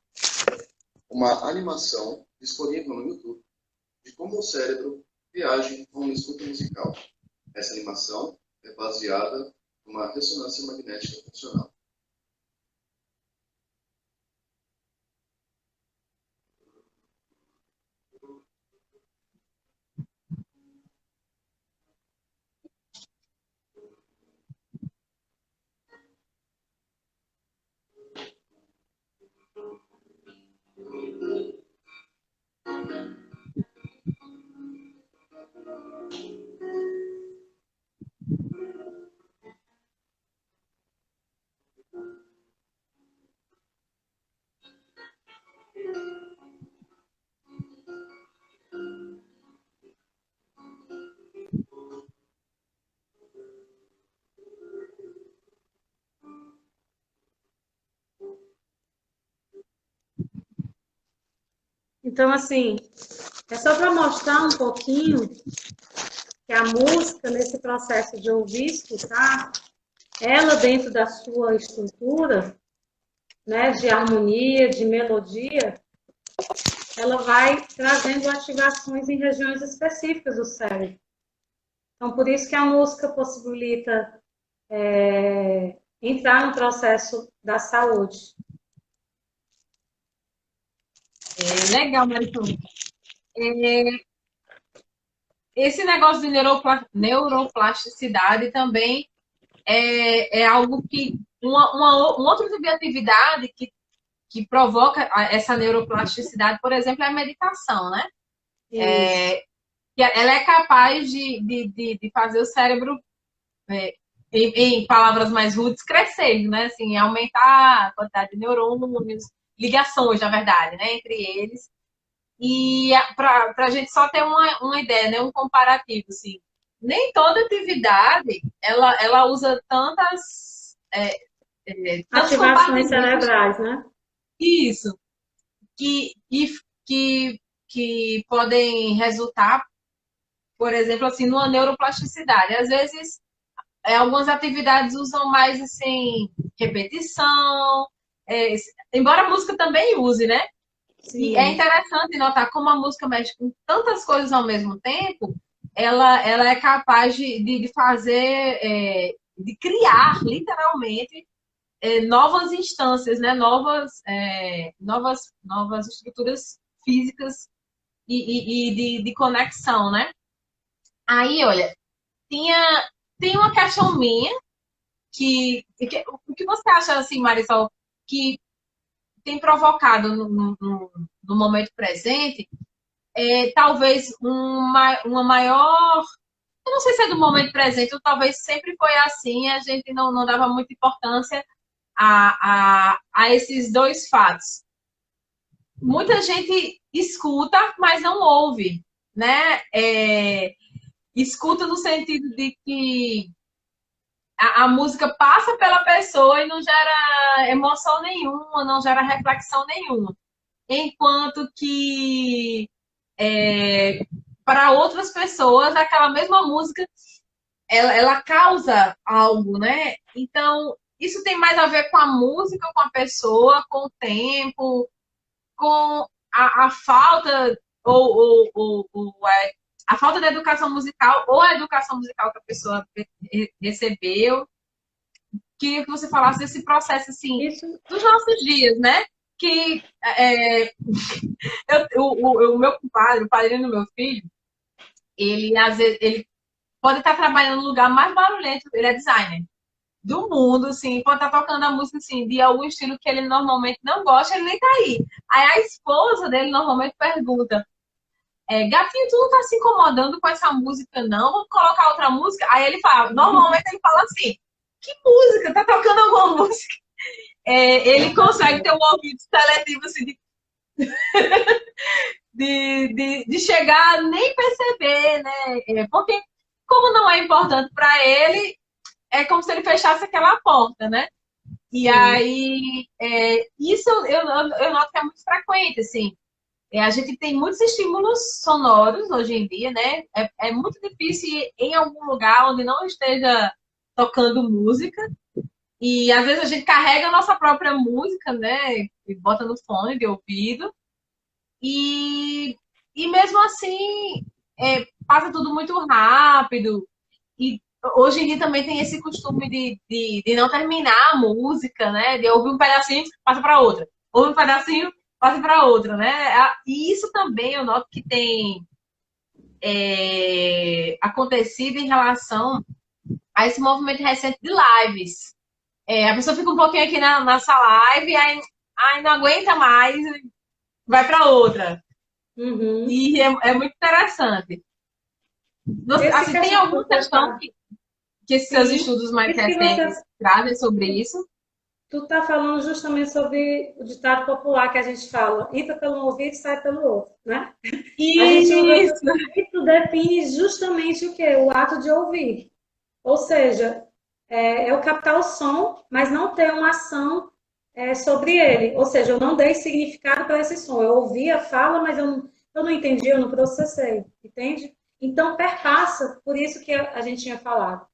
uma animação disponível no YouTube de como o cérebro reage a uma escuta musical. Essa animação é baseada numa ressonância magnética funcional. então, assim, é só para mostrar um pouquinho que a música, nesse processo de ouvir e escutar, ela dentro da sua estrutura, né, de harmonia, de melodia, ela vai trazendo ativações em regiões específicas do cérebro. Então, por isso que a música possibilita entrar no processo da saúde. Legal, Marisol. Esse negócio de neuroplasticidade também é algo que... Uma outra tipo de atividade que provoca essa neuroplasticidade, por exemplo, é a meditação, né? Ela é capaz de fazer o cérebro, em palavras mais rudes, crescer, né? Assim, aumentar a quantidade de neurônios, ligações, na verdade, né? Entre eles. E para a gente só ter uma ideia, né? Um comparativo, assim. Nem toda atividade, ela usa tantos Ativações compartimentos. cerebrais, né? Isso. Que, e, que podem resultar, por exemplo, assim, numa neuroplasticidade. Às vezes, algumas atividades usam mais, assim, repetição, embora a música também use, né? Sim. E é interessante notar como a música mexe com tantas coisas ao mesmo tempo, ela é capaz de fazer, de criar, literalmente, novas instâncias, né? Novas estruturas físicas de conexão, né? Aí, olha, tem uma questão minha o que você acha, assim, Marisol, que tem provocado no momento presente, talvez uma maior... Eu não sei se é do momento presente, ou talvez sempre foi assim, a gente não dava muita importância a esses dois fatos. Muita gente escuta, mas não ouve, né? Escuta no sentido de que a música passa pela pessoa e não gera emoção nenhuma, não gera reflexão nenhuma. Enquanto que para outras pessoas, aquela mesma música, ela causa algo, né? Então, isso tem mais a ver com a música, com a pessoa, com o tempo, com a falta a falta de educação musical ou a educação musical que a pessoa recebeu. Queria que você falasse desse processo assim dos nossos dias, né? Que o meu compadre, o padrinho do meu filho, ele às vezes ele pode estar trabalhando no lugar mais barulhento, ele é designer do mundo, assim, pode estar tocando a música assim, de algum estilo que ele normalmente não gosta, ele nem tá aí. Aí a esposa dele normalmente pergunta: gatinho, tu não tá se incomodando com essa música, não? Vamos colocar outra música? Aí ele fala, normalmente ele fala assim: que música? Tá tocando alguma música? Ele consegue ter um ouvido seletivo assim, de chegar nem perceber, né? Porque como não é importante para ele, é como se ele fechasse aquela porta, né? E Sim. aí, isso eu noto que é muito frequente, assim. A gente tem muitos estímulos sonoros hoje em dia, né? É muito difícil ir em algum lugar onde não esteja tocando música. E às vezes a gente carrega a nossa própria música, né? E bota no fone de ouvido. E mesmo assim, passa tudo muito rápido. E hoje em dia também tem esse costume de não terminar a música, né? De ouvir um pedacinho, passa para outra. Ouve um pedacinho, passa para outra, né? E isso também eu noto que tem acontecido em relação a esse movimento recente de lives. A pessoa fica um pouquinho aqui na nossa live, aí não aguenta mais, vai para outra. Uhum. E é muito interessante. Assim, tem alguma questão que esses seus estudos mais recentes trazem sobre isso? Tu tá falando justamente sobre o ditado popular que a gente fala: entra pelo ouvido e sai pelo outro, né? Isso. A gente usa, isso define justamente o quê? O ato de ouvir. Ou seja, eu captar o som, mas não ter uma ação sobre ele. Ou seja, eu não dei significado para esse som. Eu ouvi a fala, mas eu não entendi, eu não processei. Entende? Então, perpassa por isso que a gente tinha falado.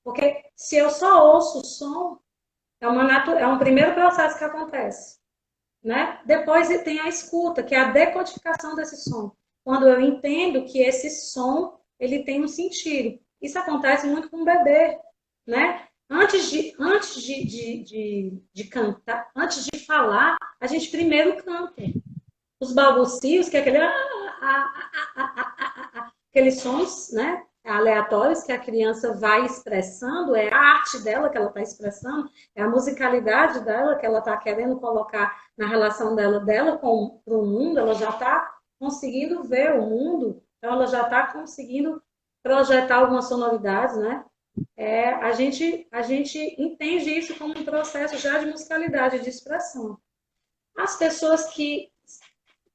Porque se eu só ouço o som, é um primeiro processo que acontece. Né? Depois tem a escuta, que é a decodificação desse som. Quando eu entendo que esse som ele tem um sentido. Isso acontece muito com o bebê, né? Antes de cantar, antes de falar, a gente primeiro canta. Os balbucios, que é aqueles sons, né? Aleatórios que a criança vai expressando, é a arte dela que ela está expressando, é a musicalidade dela que ela está querendo colocar na relação dela com o mundo, ela já está conseguindo ver o mundo, então ela já está conseguindo projetar algumas sonoridades, né? A gente entende isso como um processo já de musicalidade, de expressão. As pessoas que...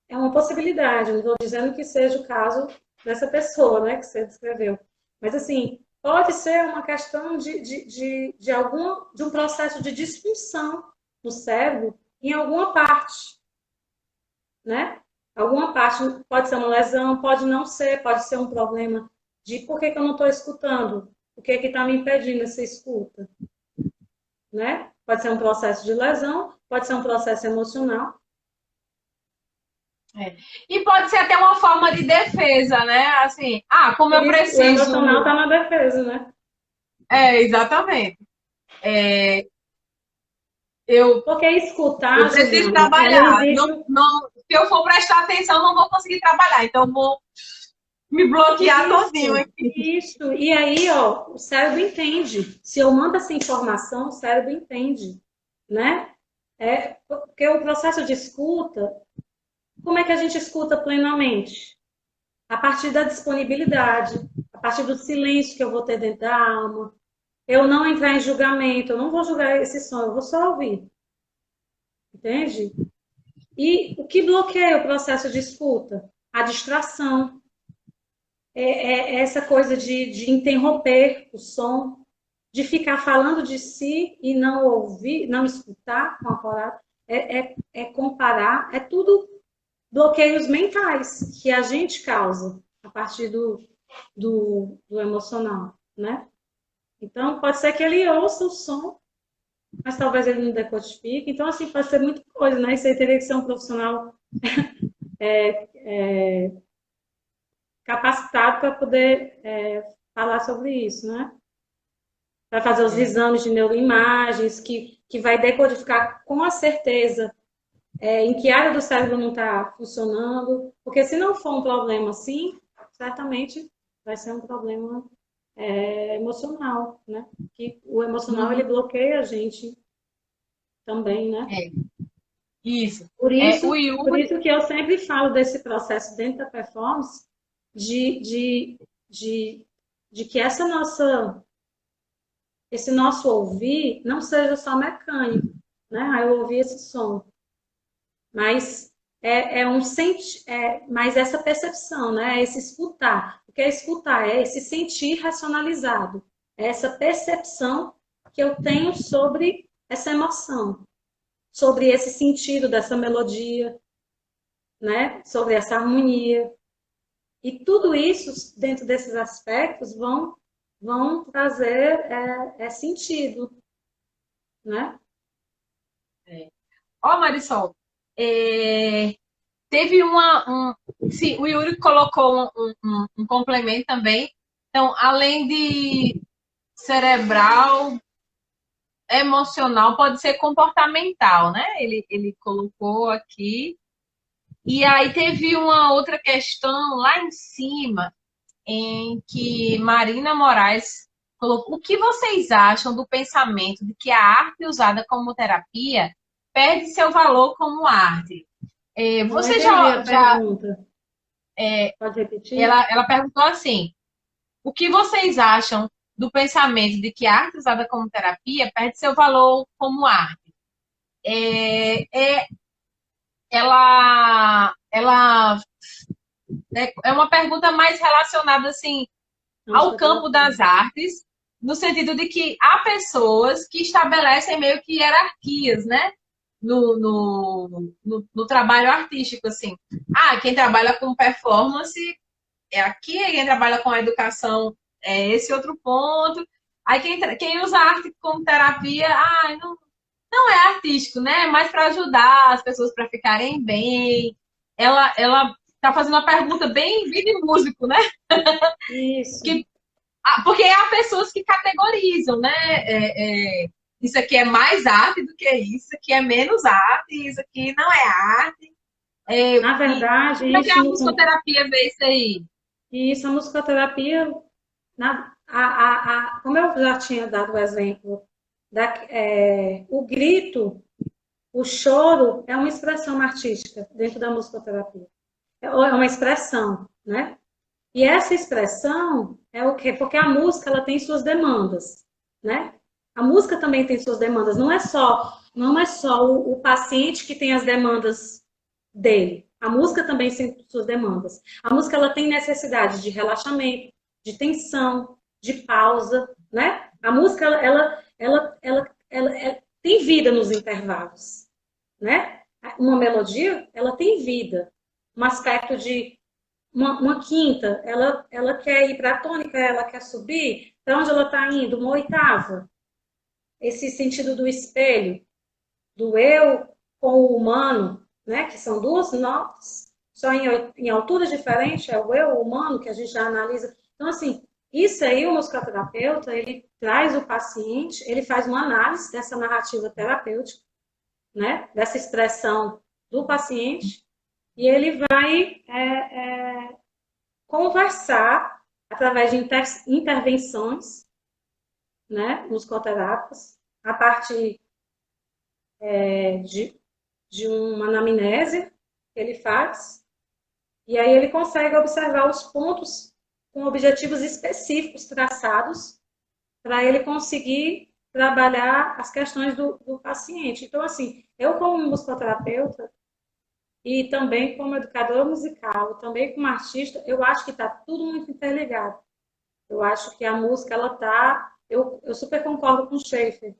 É uma possibilidade, não estou dizendo que seja o caso dessa pessoa, né, que você descreveu. Mas, assim, pode ser uma questão de um processo de disfunção no cérebro em alguma parte, né? Alguma parte, pode ser uma lesão, pode não ser, pode ser um problema de por que eu não estou escutando, o que está me impedindo essa escuta, né? Pode ser um processo de lesão, pode ser um processo emocional. E pode ser até uma forma de defesa, né? Assim, como eu preciso... O emocional está na defesa, né? Exatamente. Porque escutar... Eu preciso trabalhar. Se eu for prestar atenção, não vou conseguir trabalhar. Então, eu vou me bloquear todinho aqui. Isso. E aí, ó, o cérebro entende. Se eu mando essa informação, o cérebro entende, né? Porque o processo de escuta, como é que a gente escuta plenamente? A partir da disponibilidade, a partir do silêncio que eu vou ter dentro da alma. Eu não entrar em julgamento, eu não vou julgar esse som, eu vou só ouvir. Entende? E o que bloqueia o processo de escuta? A distração. É essa coisa de interromper o som, de ficar falando de si e não ouvir, não escutar com a palavra. É comparar, é tudo bloqueios mentais que a gente causa a partir do emocional, né? Então, pode ser que ele ouça o som, mas talvez ele não decodifique. Então, assim, pode ser muita coisa, né? Isso aí teria que ser um profissional capacitado para poder falar sobre isso, né? Para fazer os exames de neuroimagens, que vai decodificar com a certeza em que área do cérebro não está funcionando, porque se não for um problema assim, certamente vai ser um problema emocional, né? Que o emocional, ele bloqueia a gente também, né? Isso. Por O isso, por Yuri, isso que eu sempre falo desse processo dentro da performance, de, de, de, de que esse nosso ouvir não seja só mecânico, né? Eu ouvi esse som, mas mas essa percepção, né? Esse escutar. O que é escutar? É esse sentir racionalizado, é essa percepção que eu tenho sobre essa emoção, sobre esse sentido dessa melodia, né? Sobre essa harmonia. E tudo isso, dentro desses aspectos, vão trazer sentido, né? ó, Marisol, é, teve sim, o Yuri colocou um complemento também. Então, além de cerebral, emocional, pode ser comportamental, né? Ele colocou aqui. E aí teve uma outra questão lá em cima, em que Marina Moraes colocou: o que vocês acham do pensamento de que a arte usada como terapia perde seu valor como arte? Não Você entendi a já pergunta. Pode repetir? ela perguntou assim: o que vocês acham do pensamento de que a arte usada como terapia perde seu valor como arte? Ela é uma pergunta mais relacionada assim ao campo Musicoterapia. das artes, no sentido de que há pessoas que estabelecem meio que hierarquias, né? No trabalho artístico, assim. Ah, quem trabalha com performance é aqui, quem trabalha com a educação é esse outro ponto. Aí quem usa arte como terapia, não é artístico, né? É mais para ajudar as pessoas para ficarem bem. Ela tá fazendo uma pergunta bem vida de músico, né? Isso. Que porque há pessoas que categorizam, né? Isso aqui é mais arte do que isso aqui é menos arte, isso aqui não é arte. Na verdade, Como é que a musicoterapia vê isso aí? a musicoterapia, como eu já tinha dado o exemplo, o grito, o choro é uma expressão artística dentro da musicoterapia. É uma expressão, né? E essa expressão é o quê? Porque a música, ela tem suas demandas, né? A música também tem suas demandas. Não é só o paciente que tem as demandas dele. A música também tem suas demandas. A música, ela tem necessidade de relaxamento, de tensão, de pausa, né? A música, ela tem vida nos intervalos, né? Uma melodia, ela tem vida. Um aspecto de uma quinta, ela quer ir para a tônica, ela quer subir. Para onde ela está indo? Uma oitava. Esse sentido do espelho, do eu com o humano, né? Que são duas notas, só em alturas diferentes, é o eu, o humano, que a gente já analisa. Então, assim, isso aí o musicoterapeuta, ele traz o paciente, ele faz uma análise dessa narrativa terapêutica, né? Dessa expressão do paciente, e ele vai conversar através de intervenções, né, musicoterápicas, a parte de uma anamnese que ele faz, e aí ele consegue observar os pontos com objetivos específicos traçados para ele conseguir trabalhar as questões do paciente. Então, assim, eu como musicoterapeuta e também como educadora musical, também como artista, eu acho que está tudo muito interligado. Eu acho que a música, ela está... Eu super concordo com o Schaeffer,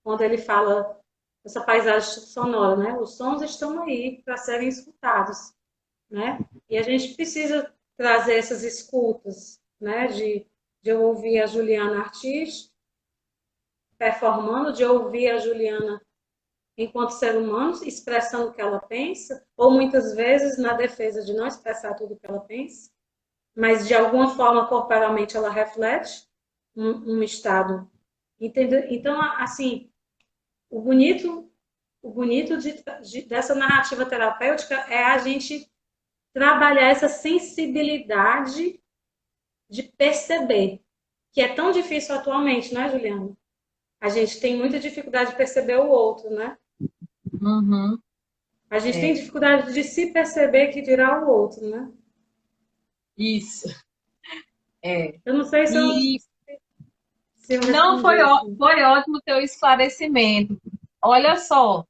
quando ele fala essa paisagem sonora, né? Os sons estão aí para serem escutados, né? E a gente precisa trazer essas escutas, né? De eu ouvir a Juliana artista performando, de ouvir a Juliana enquanto ser humano expressando o que ela pensa, ou muitas vezes na defesa de não expressar tudo o que ela pensa, mas de alguma forma corporalmente ela reflete um estado. Entendeu? Então, assim, o bonito dessa narrativa terapêutica é a gente trabalhar essa sensibilidade de perceber, que é tão difícil atualmente, né, Juliana? A gente tem muita dificuldade de perceber o outro, né? Uhum. A gente tem dificuldade de se perceber que dirá o outro, né? Isso. Eu não sei se eu Não, foi, respondi. foi ótimo teu esclarecimento. Olha só,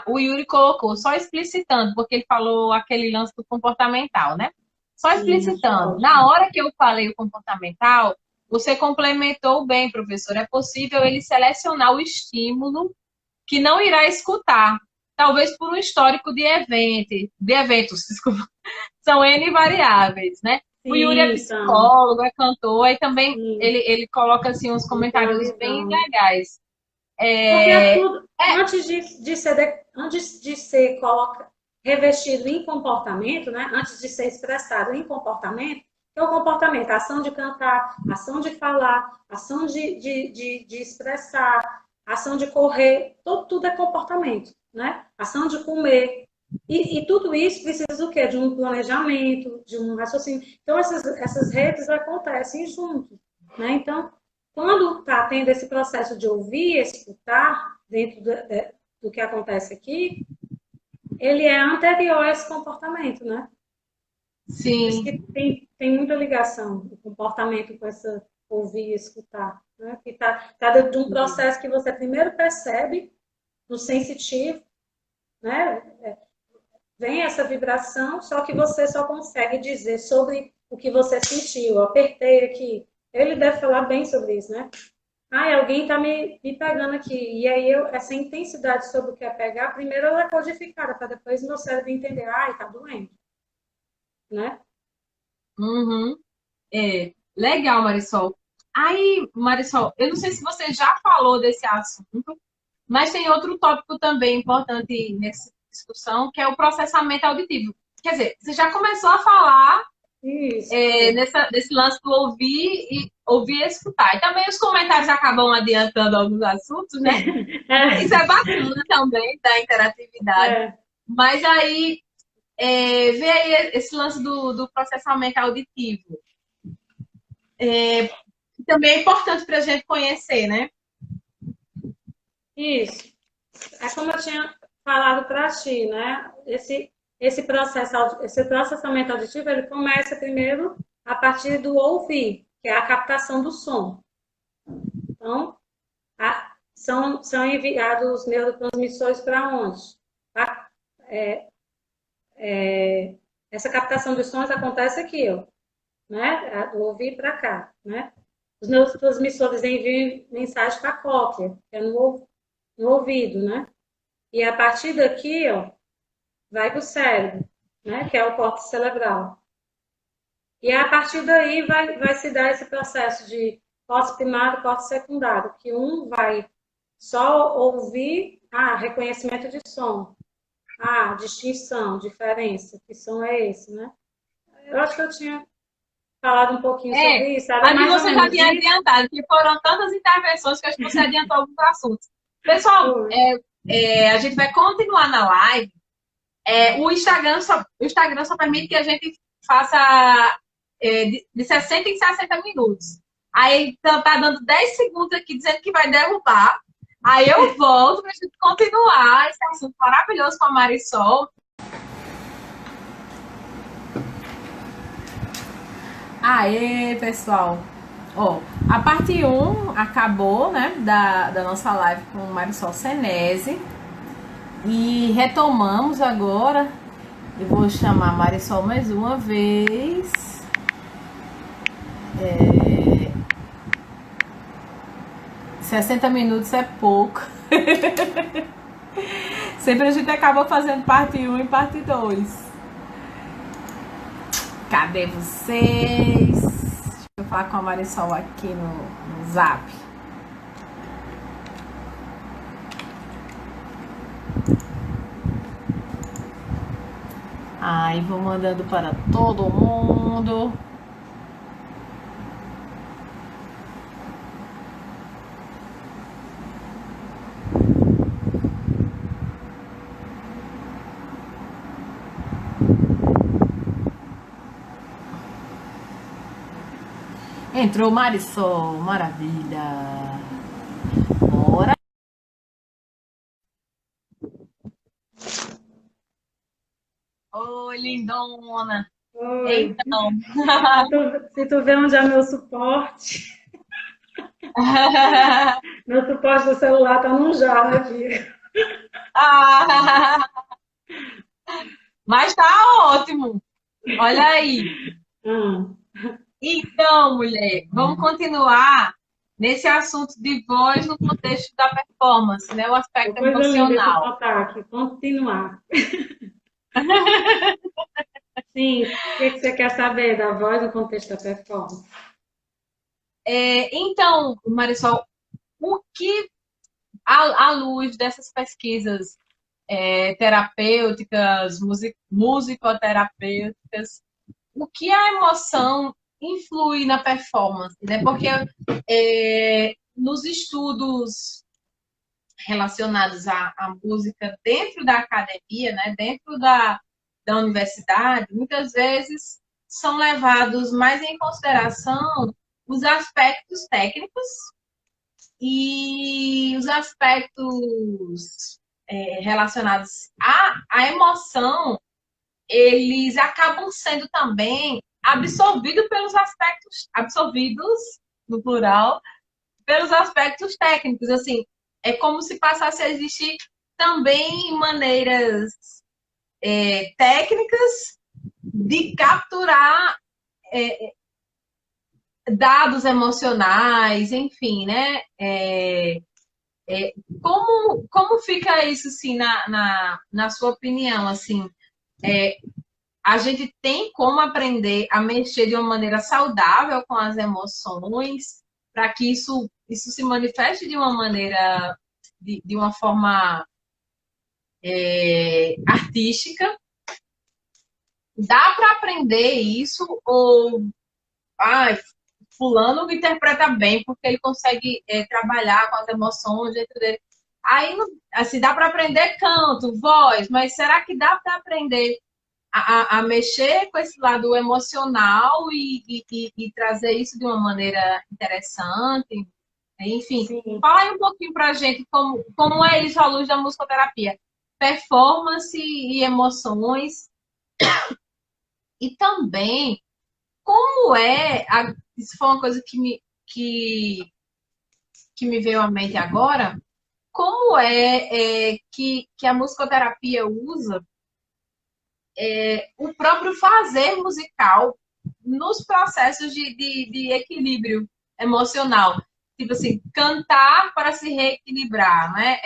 o Yuri colocou, só explicitando, porque ele falou aquele lance do comportamental, né? Só Sim, acho explicitando. ótimo. Na hora que eu falei o comportamental, você complementou bem, professor. É possível ele selecionar o estímulo que não irá escutar, talvez por um histórico de eventos, desculpa, são N variáveis, né? O Yuri é Sim, então. psicólogo, é cantor, e também Sim, ele coloca assim uns ele tem uma comentários bem visão. legais. Porque é É, tudo, antes de ser revestido em comportamento, né? Antes de ser expressado em comportamento, que é o comportamento, a ação de cantar, a ação de falar, a ação de expressar, a ação de correr, tudo é comportamento, né? A ação de comer. E tudo isso precisa do quê? De um planejamento, de um raciocínio. Então, essas redes acontecem juntos, né? Então, quando está tendo esse processo de ouvir, escutar, dentro do que acontece aqui, ele é anterior a esse comportamento, né? Por isso sim, que tem muita ligação o comportamento com essa ouvir e escutar, né? Que tá dentro de um processo que você primeiro percebe no sensitivo, né? Vem essa vibração, só que você só consegue dizer sobre o que você sentiu. Eu apertei aqui. Ele deve falar bem sobre isso, né? Ah, alguém está me pegando aqui. E aí, essa intensidade sobre o que é pegar, primeiro ela é codificada, para depois meu cérebro entender, ai, tá doendo, né? uhum, legal, Marisol. Aí, Marisol, eu não sei se você já falou desse assunto, mas tem outro tópico também importante nessa discussão, que é o processamento auditivo. Quer dizer, você já começou a falar Isso. nesse lance do ouvir e escutar. E também os comentários acabam adiantando alguns assuntos, né? Isso é bacana também, da interatividade. É, Mas aí, vê aí esse lance do processamento auditivo. Também é importante para a gente conhecer, né? isso. É como eu tinha falado para ti, né? Esse processamento auditivo, ele começa primeiro a partir do ouvir, que é a captação do som. Então, são enviados os neurotransmissores para onde? Essa captação de sons acontece aqui, ó, né? Do ouvir para cá, né? Os neurotransmissores enviam mensagem para a cóclea, que é no ouvido, né? E a partir daqui, ó, vai para o cérebro, né? Que é o córtex cerebral. E a partir daí vai se dar esse processo de córtex primário e córtex secundário, que um vai só ouvir, reconhecimento de som, distinção, diferença, que som é esse, né? Eu acho que eu tinha falado um pouquinho sobre isso, era Acho que mais ou você já menos tinha isso. adiantado, porque foram tantas intervenções que acho que você adiantou alguns assuntos. Pessoal, Foi. a gente vai continuar na live. O Instagram só permite que a gente faça de 60 em 60 minutos. Aí tá dando 10 segundos aqui dizendo que vai derrubar. Aí eu volto para a gente continuar esse assunto maravilhoso com a Marisol. Aê, pessoal! Ó, a parte um acabou, né, da nossa live com o Marisol Senese. E retomamos agora. Eu vou chamar a Marisol mais uma vez. 60 minutos é pouco. Sempre a gente acaba fazendo parte um e parte 2. Cadê vocês? Deixa eu falar com a Marisol aqui no Zap. Aí vou mandando para todo mundo. Entrou Marisol, maravilha. Bora. Oi, lindona. Oi. Então. Se tu vê onde é meu suporte, meu suporte do celular tá num jarro aqui. Mas tá ótimo. Olha aí. Hum. Então, mulher, vamos continuar nesse assunto de voz no contexto da performance, né? O aspecto Coisa linda esse emocional. sotaque. Continuar. Sim, o que você quer saber da voz no contexto da performance? Então, Marisol, o que, à luz dessas pesquisas terapêuticas, musicoterapêuticas, o que a emoção influi na performance, né? Porque nos estudos relacionados à música dentro da academia, né? Dentro da universidade, muitas vezes são levados mais em consideração os aspectos técnicos e os aspectos relacionados à emoção, eles acabam sendo também absorvidos pelos aspectos, absorvidos, no plural, pelos aspectos técnicos. Assim, é como se passasse a existir também maneiras técnicas de capturar dados emocionais, enfim, né? Como fica isso, assim, na sua opinião, assim? A gente tem como aprender a mexer de uma maneira saudável com as emoções, para que isso se manifeste de uma maneira, de uma forma artística. Dá para aprender isso ou fulano interpreta bem porque ele consegue trabalhar com as emoções dentro dele. Aí, assim, dá para aprender canto, voz, mas será que dá para aprender a mexer com esse lado emocional e trazer isso de uma maneira interessante? Enfim, Sim. fala aí um pouquinho para a gente como é isso à luz da musicoterapia. Performance e emoções. E também, como isso foi uma coisa que me veio à mente agora, como que a musicoterapia usa o próprio fazer musical nos processos de equilíbrio emocional. Tipo assim, cantar para se reequilibrar, né?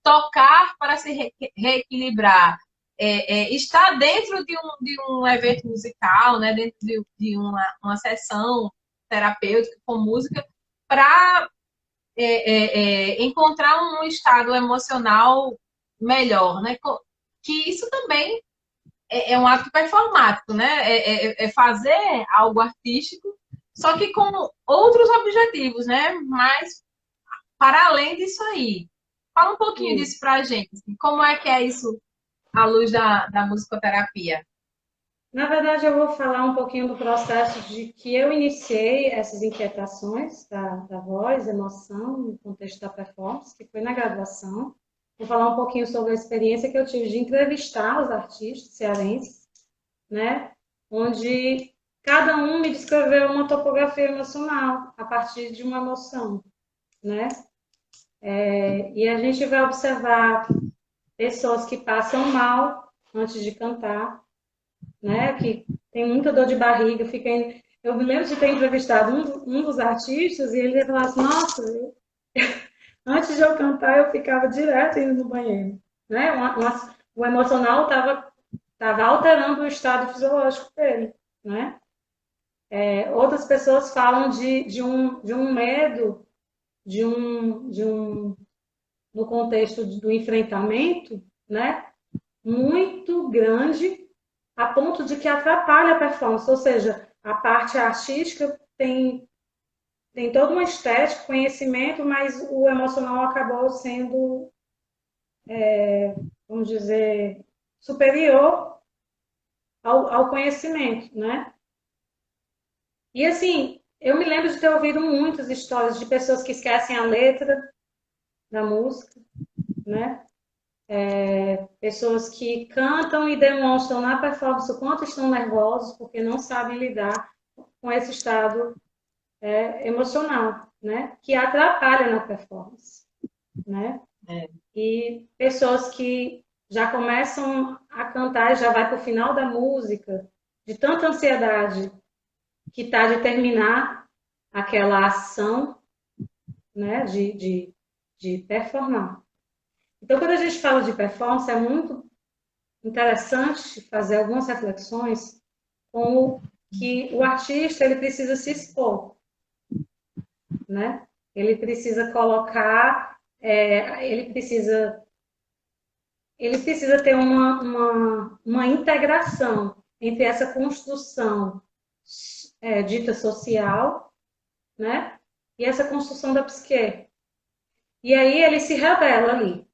Tocar para se reequilibrar. Estar dentro de um evento musical, né? Dentro de uma sessão terapêutica com música, para encontrar um estado emocional melhor, né? Que isso também é um ato performático, né? É fazer algo artístico, só que com outros objetivos, né? Mas para além disso aí. Fala um pouquinho Sim. disso pra gente. Assim, como é que é isso à luz da musicoterapia? Na verdade, eu vou falar um pouquinho do processo de que eu iniciei essas inquietações da voz, emoção, no contexto da performance, que foi na graduação. Vou falar um pouquinho sobre a experiência que eu tive de entrevistar os artistas cearenses, né? Onde cada um me descreveu uma topografia emocional a partir de uma emoção, né? E a gente vai observar pessoas que passam mal antes de cantar, né? Que tem muita dor de barriga, eu me lembro de ter entrevistado um dos artistas e ele falou assim, nossa, antes de eu cantar eu ficava direto indo no banheiro, né? O emocional estava alterando o estado fisiológico dele, né? Outras pessoas falam de um medo, no contexto do enfrentamento, né? Muito grande a ponto de que atrapalha a performance, ou seja, a parte artística tem toda uma estética, conhecimento, mas o emocional acabou sendo, vamos dizer, superior ao conhecimento, né? E assim, eu me lembro de ter ouvido muitas histórias de pessoas que esquecem a letra da música, né? Pessoas que cantam e demonstram na performance o quanto estão nervosos porque não sabem lidar com esse estado emocional, né? Que atrapalha na performance, né? E pessoas que já começam a cantar e já vai para o final da música de tanta ansiedade que está de terminar aquela ação, né? De performar. Então, quando a gente fala de performance, é muito interessante fazer algumas reflexões com que o artista ele precisa se expor, né? Ele precisa colocar, ele precisa ter uma integração entre essa construção dita social, né? E essa construção da psique. E aí ele se revela ali.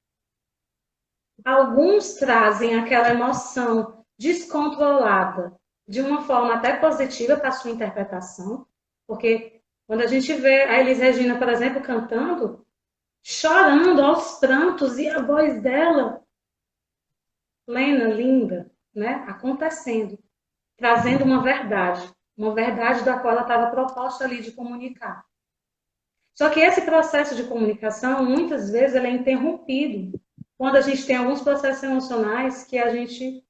Alguns trazem aquela emoção descontrolada de uma forma até positiva para a sua interpretação, porque quando a gente vê a Elis Regina, por exemplo, cantando, chorando aos prantos, e a voz dela, plena, linda, né, acontecendo, trazendo uma verdade da qual ela estava proposta ali de comunicar. Só que esse processo de comunicação, muitas vezes, ele é interrompido quando a gente tem alguns processos emocionais que a gente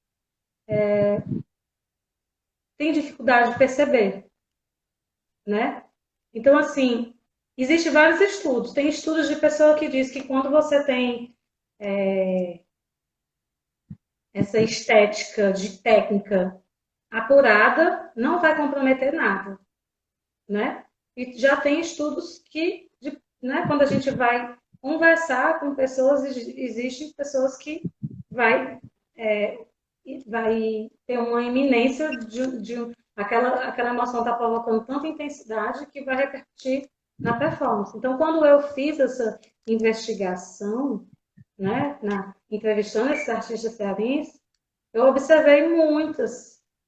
tem dificuldade de perceber, né? Então, assim, existem vários estudos. Tem estudos de pessoa que diz que quando você tem essa estética de técnica apurada, não vai comprometer nada, né? E já tem estudos que, né, quando a gente vai conversar com pessoas, existem pessoas que vai ter uma iminência aquela emoção está provocando tanta intensidade que vai repercutir na performance. Então, quando eu fiz essa investigação, né, entrevistando esses artistas cearenses, eu observei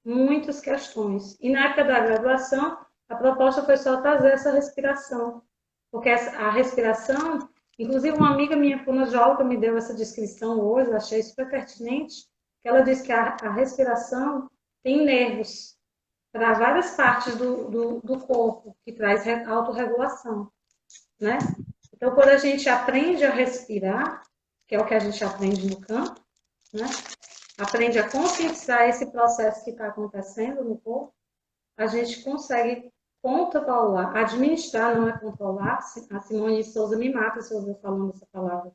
muitas questões. E na época da graduação, a proposta foi só trazer essa respiração, porque a respiração, inclusive uma amiga minha fonoaudióloga me deu essa descrição hoje, eu achei super pertinente, que ela disse que a respiração tem nervos para várias partes do corpo, que traz autorregulação, né? Então, quando a gente aprende a respirar, que é o que a gente aprende no campo, né? Aprende a conscientizar esse processo que está acontecendo no corpo, a gente consegue controlar, administrar, não é controlar. A Simone de Souza me mata se eu ouvir falando essa palavra.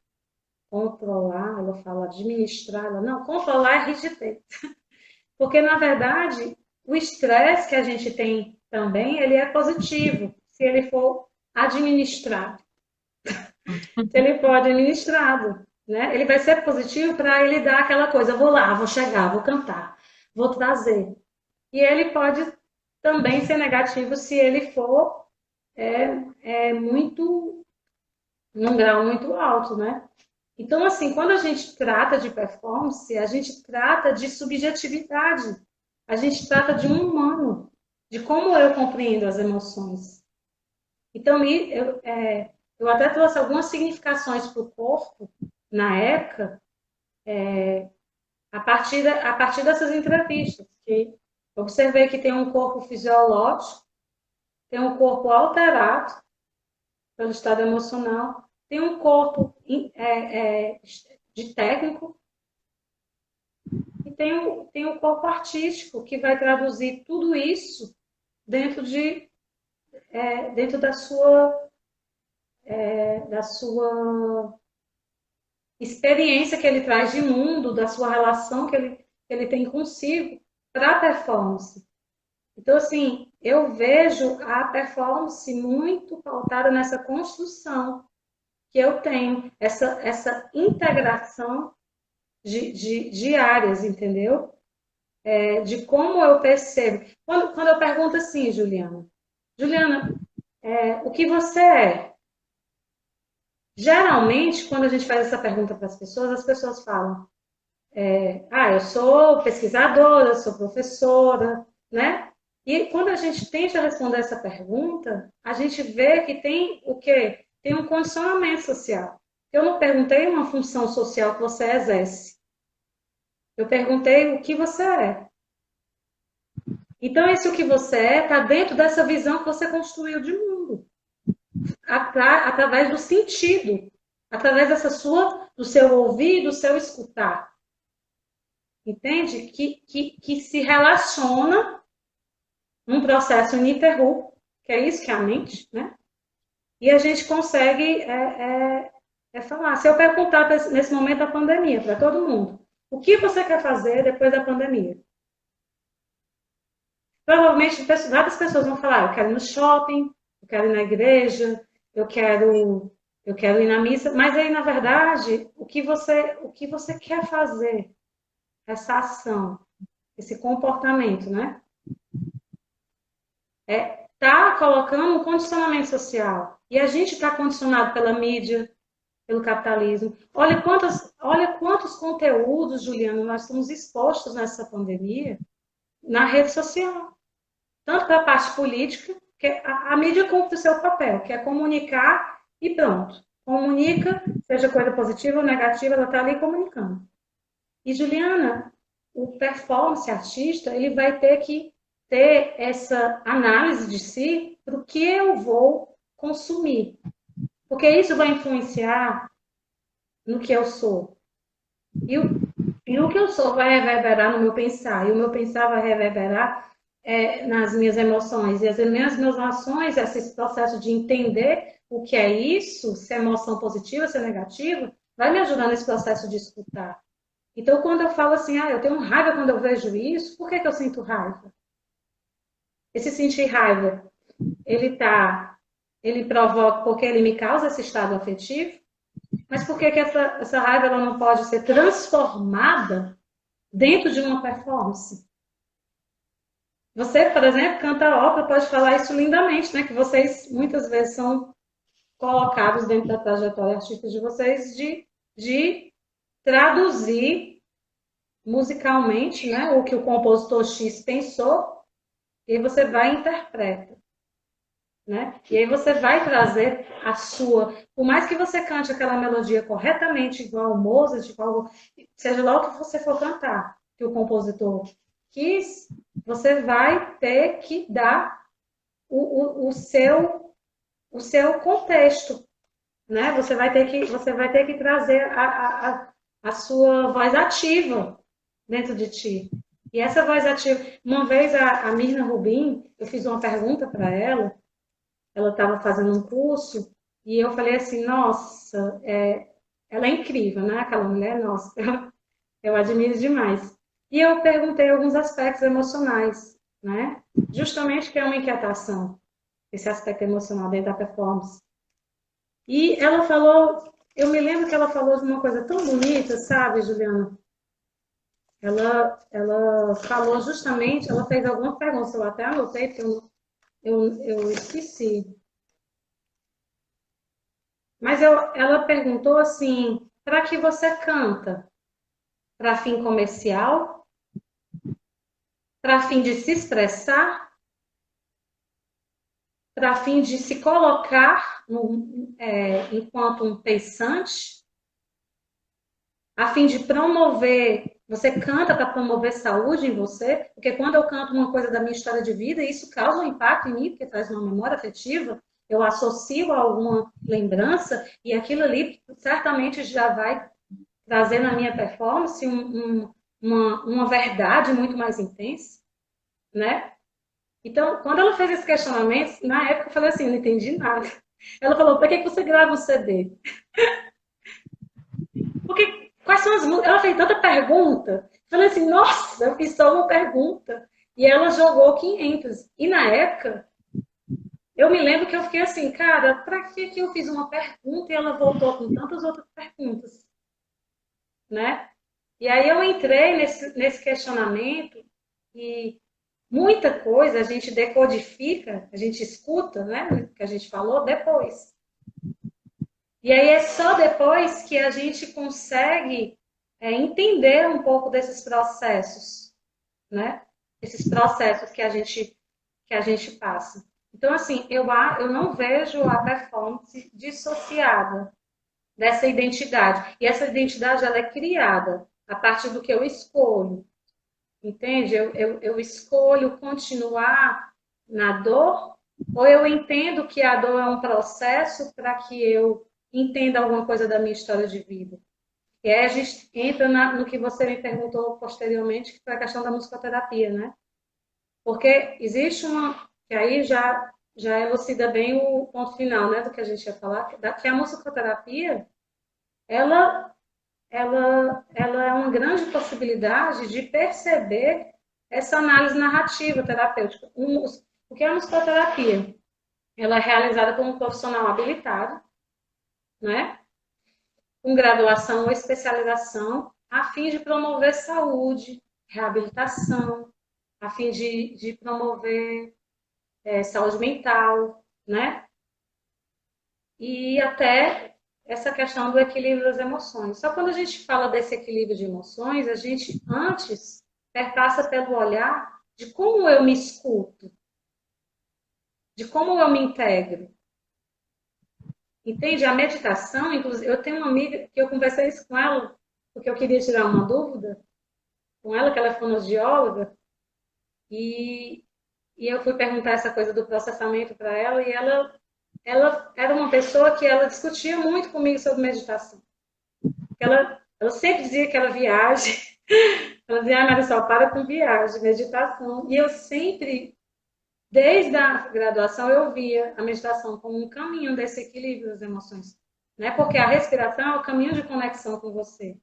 Controlar, ela fala administrar, não, controlar é rigidez. Porque, na verdade, o estresse que a gente tem também, ele é positivo, se ele for administrado. Se ele for administrado, né? Ele vai ser positivo para ele dar aquela coisa, vou lá, vou chegar, vou cantar, vou trazer. E ele pode também ser negativo se ele for muito, num grau muito alto, né? Então, assim, quando a gente trata de performance, a gente trata de subjetividade. A gente trata de um humano, de como eu compreendo as emoções. Então, eu até trouxe algumas significações para o corpo, na época, a partir dessas entrevistas, que eu observei que tem um corpo fisiológico, tem um corpo alterado pelo estado emocional, tem um corpo de técnico e tem um corpo artístico que vai traduzir tudo isso dentro dentro da sua experiência que ele traz de mundo, da sua relação que ele tem consigo para a performance. Então, assim, eu vejo a performance muito pautada nessa construção que eu tenho, essa integração de áreas, entendeu? De como eu percebo. Quando eu pergunto assim, Juliana, o que você é? Geralmente, quando a gente faz essa pergunta para as pessoas falam, eu sou pesquisadora, sou professora, né? E quando a gente tenta responder essa pergunta, a gente vê que tem o quê? Tem um condicionamento social. Eu não perguntei uma função social que você exerce. Eu perguntei o que você é. Então, esse o que você é está dentro dessa visão que você construiu de mundo. Através do sentido. Através do seu ouvir, do seu escutar. Entende? Que se relaciona num processo ininterrupto, que é isso que é a mente, né? E a gente consegue falar. Se eu perguntar nesse momento da pandemia para todo mundo, o que você quer fazer depois da pandemia? Provavelmente várias pessoas vão falar, eu quero ir no shopping, eu quero ir na igreja, eu quero ir na missa, mas aí, na verdade, o que você quer fazer? Essa ação, esse comportamento, né? Tá colocando um condicionamento social. E a gente está condicionado pela mídia, pelo capitalismo. Olha quantos conteúdos, Juliana, nós estamos expostos nessa pandemia na rede social. Tanto para a parte política, que a mídia cumpre o seu papel, que é comunicar e pronto. Comunica, seja coisa positiva ou negativa, ela está ali comunicando. E, Juliana, o performance artista, ele vai ter que ter essa análise de si para o que eu vou consumir. Porque isso vai influenciar no que eu sou. E o que eu sou vai reverberar no meu pensar. E o meu pensar vai reverberar nas minhas emoções. E as minhas emoções, esse processo de entender o que é isso, se é emoção positiva, se é negativa, vai me ajudar nesse processo de escutar. Então, quando eu falo assim, eu tenho raiva quando eu vejo isso, por que eu sinto raiva? Esse sentir raiva, ele provoca porque ele me causa esse estado afetivo, mas por que essa raiva ela não pode ser transformada dentro de uma performance? Você, por exemplo, canta ópera, pode falar isso lindamente, né? Que vocês muitas vezes são colocados dentro da trajetória artística de vocês de traduzir musicalmente, né, o que o compositor X pensou, e aí você vai e interpreta. Né? E aí você vai trazer a sua... Por mais que você cante aquela melodia corretamente, igual o Mozart, seja lá o que você for cantar, que o compositor quis, você vai ter que dar o seu contexto. Né? Você vai ter que trazer a sua voz ativa dentro de ti. E essa voz ativa... Uma vez a Mirna Rubin, eu fiz uma pergunta para ela estava fazendo um curso, e eu falei assim, nossa, ela é incrível, né? Aquela mulher, nossa, eu admiro demais. E eu perguntei alguns aspectos emocionais, né? Justamente que é uma inquietação, esse aspecto emocional dentro da performance. E ela falou, eu me lembro que ela falou de uma coisa tão bonita, sabe, Juliana? Ela falou justamente, ela fez algumas perguntas, eu até anotei, porque eu esqueci. Mas ela perguntou assim, para que você canta? Para fim comercial? para fim de se expressar, para fim de se colocar enquanto um pensante, a fim de promover. Você canta para promover saúde em você, porque quando eu canto uma coisa da minha história de vida, isso causa um impacto em mim, porque traz uma memória afetiva, eu associo a alguma lembrança, e aquilo ali certamente já vai trazer na minha performance uma verdade muito mais intensa, né? Então, quando ela fez esse questionamento, na época eu falei assim, não entendi nada. Ela falou, para que você grava um CD? Porque quais são as músicas? Ela fez tanta pergunta. Eu falei assim, nossa, eu fiz só uma pergunta. E ela jogou 500. E na época, eu me lembro que eu fiquei assim, cara, para que eu fiz uma pergunta e ela voltou com tantas outras perguntas? Né? E aí eu entrei nesse questionamento e muita coisa a gente decodifica, a gente escuta, né? Que a gente falou depois. E aí é só depois que a gente consegue entender um pouco desses processos, né? Esses processos que a gente passa. Então, assim, eu não vejo a performance dissociada dessa identidade. E essa identidade, ela é criada a partir do que eu escolho. Entende? Eu escolho continuar na dor, ou eu entendo que a dor é um processo para que eu entenda alguma coisa da minha história de vida. E aí a gente entra no que você me perguntou posteriormente, que foi a questão da musicoterapia, né? Porque existe que aí já elucida bem o ponto final, né, do que a gente ia falar, que a musicoterapia, ela é uma grande possibilidade de perceber essa análise narrativa terapêutica. O que é a musicoterapia? Ela é realizada por um profissional habilitado, né? Com graduação ou especialização, a fim de promover saúde, reabilitação, a fim de promover saúde mental, né? E até essa questão do equilíbrio das emoções. Só quando a gente fala desse equilíbrio de emoções, a gente antes perpassa pelo olhar de como eu me escuto, de como eu me integro. Entende? A meditação, inclusive, eu tenho uma amiga que eu conversei isso com ela, porque eu queria tirar uma dúvida com ela, que ela é fonoaudióloga, e eu fui perguntar essa coisa do processamento para ela, e ela era uma pessoa que ela discutia muito comigo sobre meditação. Ela sempre dizia que era viagem. Ela dizia, Marisol, para com viagem, meditação. E eu sempre, desde a graduação, eu via a meditação como um caminho desse equilíbrio das emoções. Né? Porque a respiração é o caminho de conexão com você.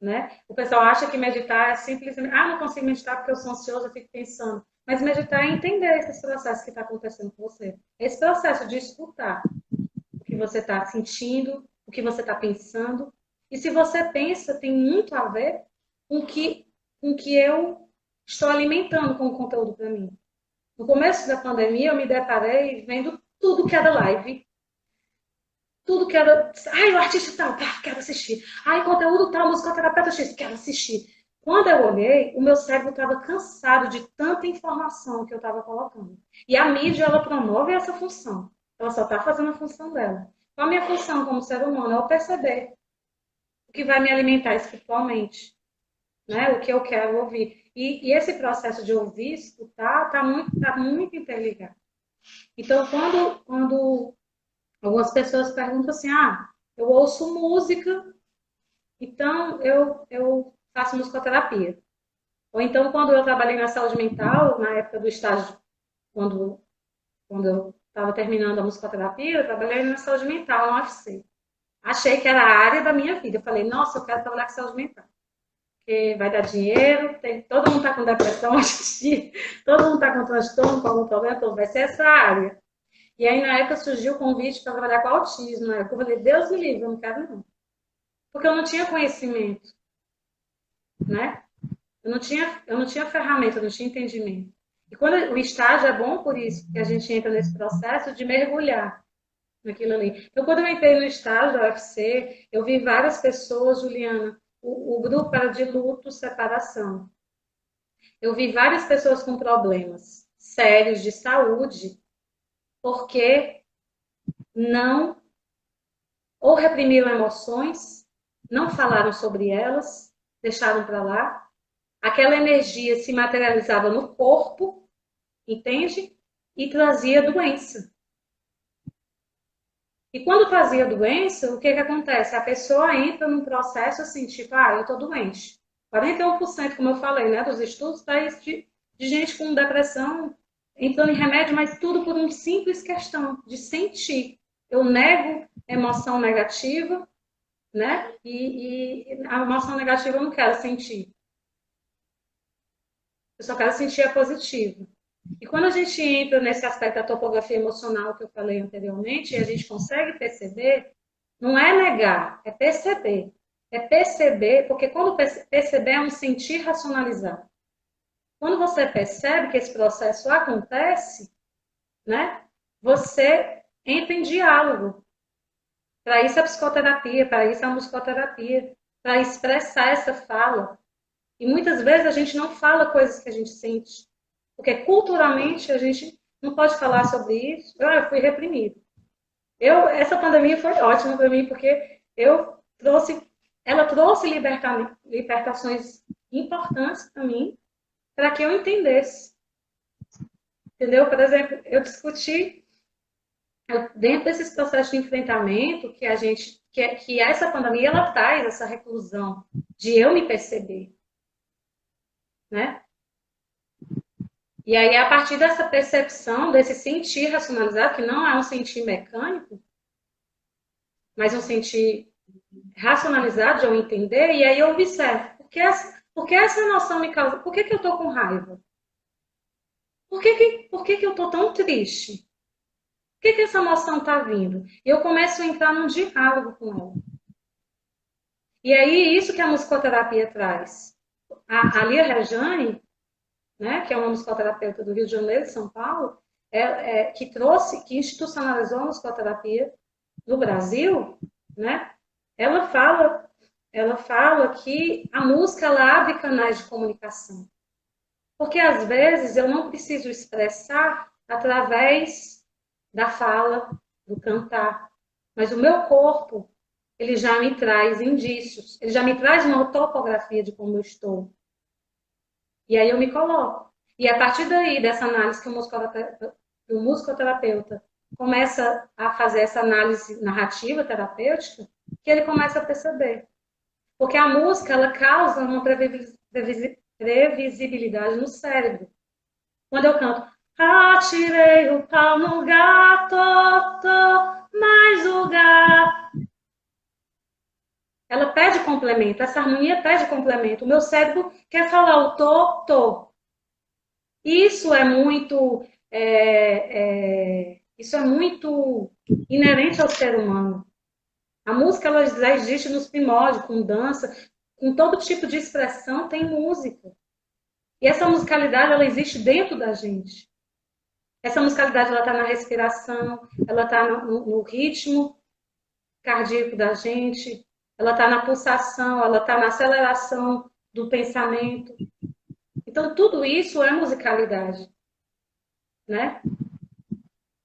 Né? O pessoal acha que meditar é simplesmente, não consigo meditar porque eu sou ansioso, eu fico pensando. Mas meditar é entender esses processos que estão acontecendo com você. Esse processo de escutar o que você está sentindo, o que você está pensando. E se você pensa, tem muito a ver com o que eu estou alimentando como conteúdo para mim. No começo da pandemia, eu me deparei vendo tudo que era live. Tudo que era... o artista tal, quero assistir. Conteúdo tal, musicoterapeuta X, quero assistir. Quando eu olhei, o meu cérebro estava cansado de tanta informação que eu estava colocando. E a mídia, ela promove essa função. Ela só está fazendo a função dela. Então, a minha função como ser humano é eu perceber o que vai me alimentar espiritualmente. Né? O que eu quero ouvir. E esse processo de ouvir, escutar, tá muito interligado. Então, quando algumas pessoas perguntam assim, eu ouço música, então eu faço musicoterapia. Ou então, quando eu trabalhei na saúde mental, na época do estágio, quando eu estava terminando a musicoterapia, eu trabalhei na saúde mental, no UFC. Achei que era a área da minha vida. Eu falei, nossa, eu quero trabalhar com saúde mental. Porque vai dar dinheiro, todo mundo está com depressão hoje em dia, todo mundo está com transtorno, com algum problema, então vai ser essa área. E aí, na época, surgiu o convite para trabalhar com autismo. Na época, eu falei, Deus me livre, eu não quero não. Porque eu não tinha conhecimento, né? Eu não tinha ferramenta, eu não tinha entendimento. E quando o estágio é bom por isso, que a gente entra nesse processo de mergulhar naquilo ali. Então, quando eu entrei no estágio da UFC, eu vi várias pessoas, Juliana, o grupo era de luto, separação. Eu vi várias pessoas com problemas sérios de saúde porque não ou reprimiram emoções, não falaram sobre elas, deixaram para lá. Aquela energia se materializava no corpo, entende? E trazia doença. E quando trazia doença, o que acontece? A pessoa entra num processo assim, tipo, eu estou doente. 41%, como eu falei, né, dos estudos, traz de gente com depressão entrando em remédio, mas tudo por uma simples questão de sentir. Eu nego emoção negativa, né? E a emoção negativa eu não quero sentir. Eu só quero sentir a positiva. E quando a gente entra nesse aspecto da topografia emocional que eu falei anteriormente, e a gente consegue perceber, não é negar, é perceber. É perceber, porque quando perceber é um sentir racionalizado. Quando você percebe que esse processo acontece, né, você entra em diálogo. Para isso a psicoterapia, para isso a musicoterapia, para expressar essa fala. E muitas vezes a gente não fala coisas que a gente sente. Porque culturalmente a gente não pode falar sobre isso. Eu fui reprimido. Essa pandemia foi ótima para mim, porque ela trouxe libertações importantes para mim, para que eu entendesse. Entendeu? Por exemplo, eu discuti dentro desses processos de enfrentamento que essa pandemia ela traz essa reclusão de eu me perceber, né? E aí, a partir dessa percepção, desse sentir racionalizado, que não é um sentir mecânico, mas um sentir racionalizado de eu entender, e aí eu observo, porque essa noção me causa, por que eu estou com raiva? Por que eu estou tão triste? Por que essa emoção está vindo? E eu começo a entrar num diálogo com ela. E aí, isso que a musicoterapia traz. A Lia Rejane, né, que é uma musicoterapeuta do Rio de Janeiro, de São Paulo, que institucionalizou a musicoterapia no Brasil, né? Ela fala que a música ela abre canais de comunicação. Porque às vezes eu não preciso expressar através da fala, do cantar, mas o meu corpo ele já me traz indícios, ele já me traz uma topografia de como eu estou. E aí eu me coloco. E a partir daí, dessa análise que o musicoterapeuta começa a fazer essa análise narrativa terapêutica, que ele começa a perceber. Porque a música, ela causa uma previsibilidade no cérebro. Quando eu canto, atirei o pau no gato, mais o gato. Ela pede complemento, essa harmonia pede complemento. O meu cérebro quer falar o tô. Isso é muito inerente ao ser humano. A música ela já existe nos primórdios, com dança, com todo tipo de expressão tem música. E essa musicalidade ela existe dentro da gente. Essa musicalidade ela está na respiração, ela está no ritmo cardíaco da gente, ela está na pulsação, ela está na aceleração do pensamento. Então, tudo isso é musicalidade, né?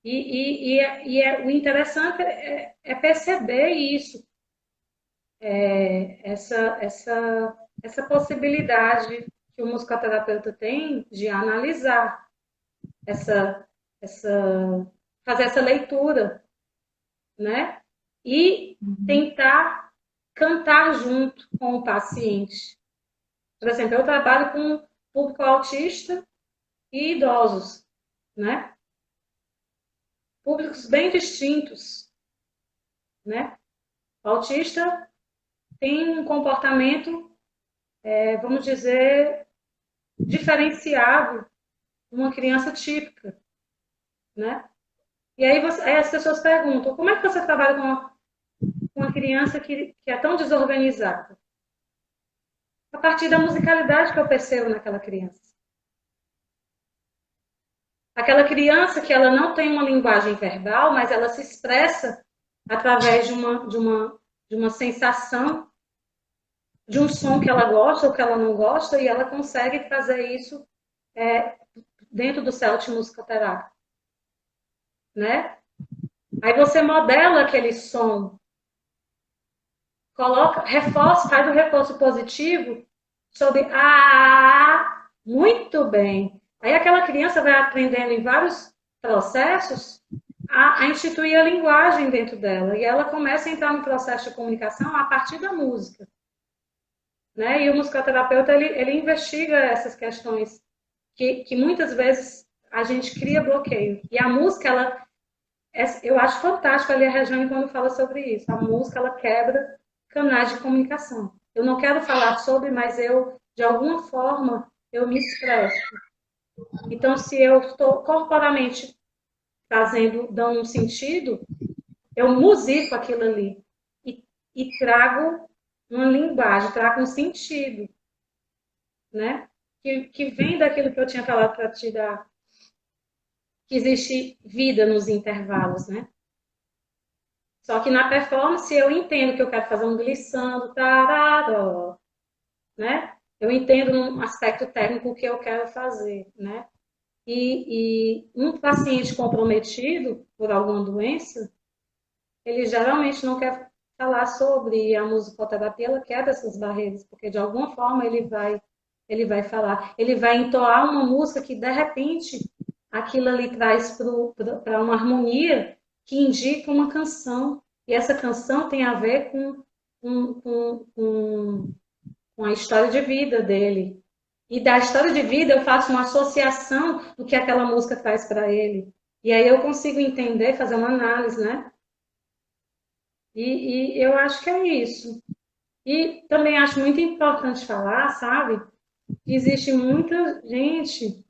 O interessante é perceber isso, essa possibilidade que o musicoterapeuta tem de analisar, fazer essa leitura, né? E tentar cantar junto com o paciente. Por exemplo, eu trabalho com público autista e idosos, né? Públicos bem distintos, né? O autista tem um comportamento, vamos dizer, diferenciado de uma criança típica, né? E aí as pessoas perguntam, como é que você trabalha com uma criança que é tão desorganizada? A partir da musicalidade que eu percebo naquela criança. Aquela criança que ela não tem uma linguagem verbal, mas ela se expressa através de uma sensação, de um som que ela gosta ou que ela não gosta, e ela consegue fazer isso dentro do CELT musicoterápico, né? Aí você modela aquele som, coloca, reforça, faz o reforço positivo sobre muito bem. Aí aquela criança vai aprendendo em vários processos a instituir a linguagem dentro dela. E ela começa a entrar no processo de comunicação a partir da música. Né? E o musicoterapeuta, ele investiga essas questões que muitas vezes a gente cria bloqueio. E a música, eu acho fantástico ali a Regiane quando fala sobre isso. A música, ela quebra canais de comunicação. Eu não quero falar sobre, mas eu, de alguma forma, eu me expresso. Então, se eu estou corporalmente dando um sentido, eu musico aquilo ali e trago uma linguagem, trago um sentido, né? Que vem daquilo que eu tinha falado para te dar, que existe vida nos intervalos, né? Só que na performance eu entendo que eu quero fazer um glissando, tarará, né? Eu entendo num aspecto técnico o que eu quero fazer, né? E um paciente comprometido por alguma doença, ele geralmente não quer falar sobre a musicoterapia, ela quebra essas barreiras, porque de alguma forma ele vai falar, ele vai entoar uma música que de repente aquilo ali traz para uma harmonia que indica uma canção, e essa canção tem a ver com a história de vida dele. E da história de vida eu faço uma associação do que aquela música traz para ele. E aí eu consigo entender, fazer uma análise, né? E eu acho que é isso. E também acho muito importante falar, sabe? Que existe muita gente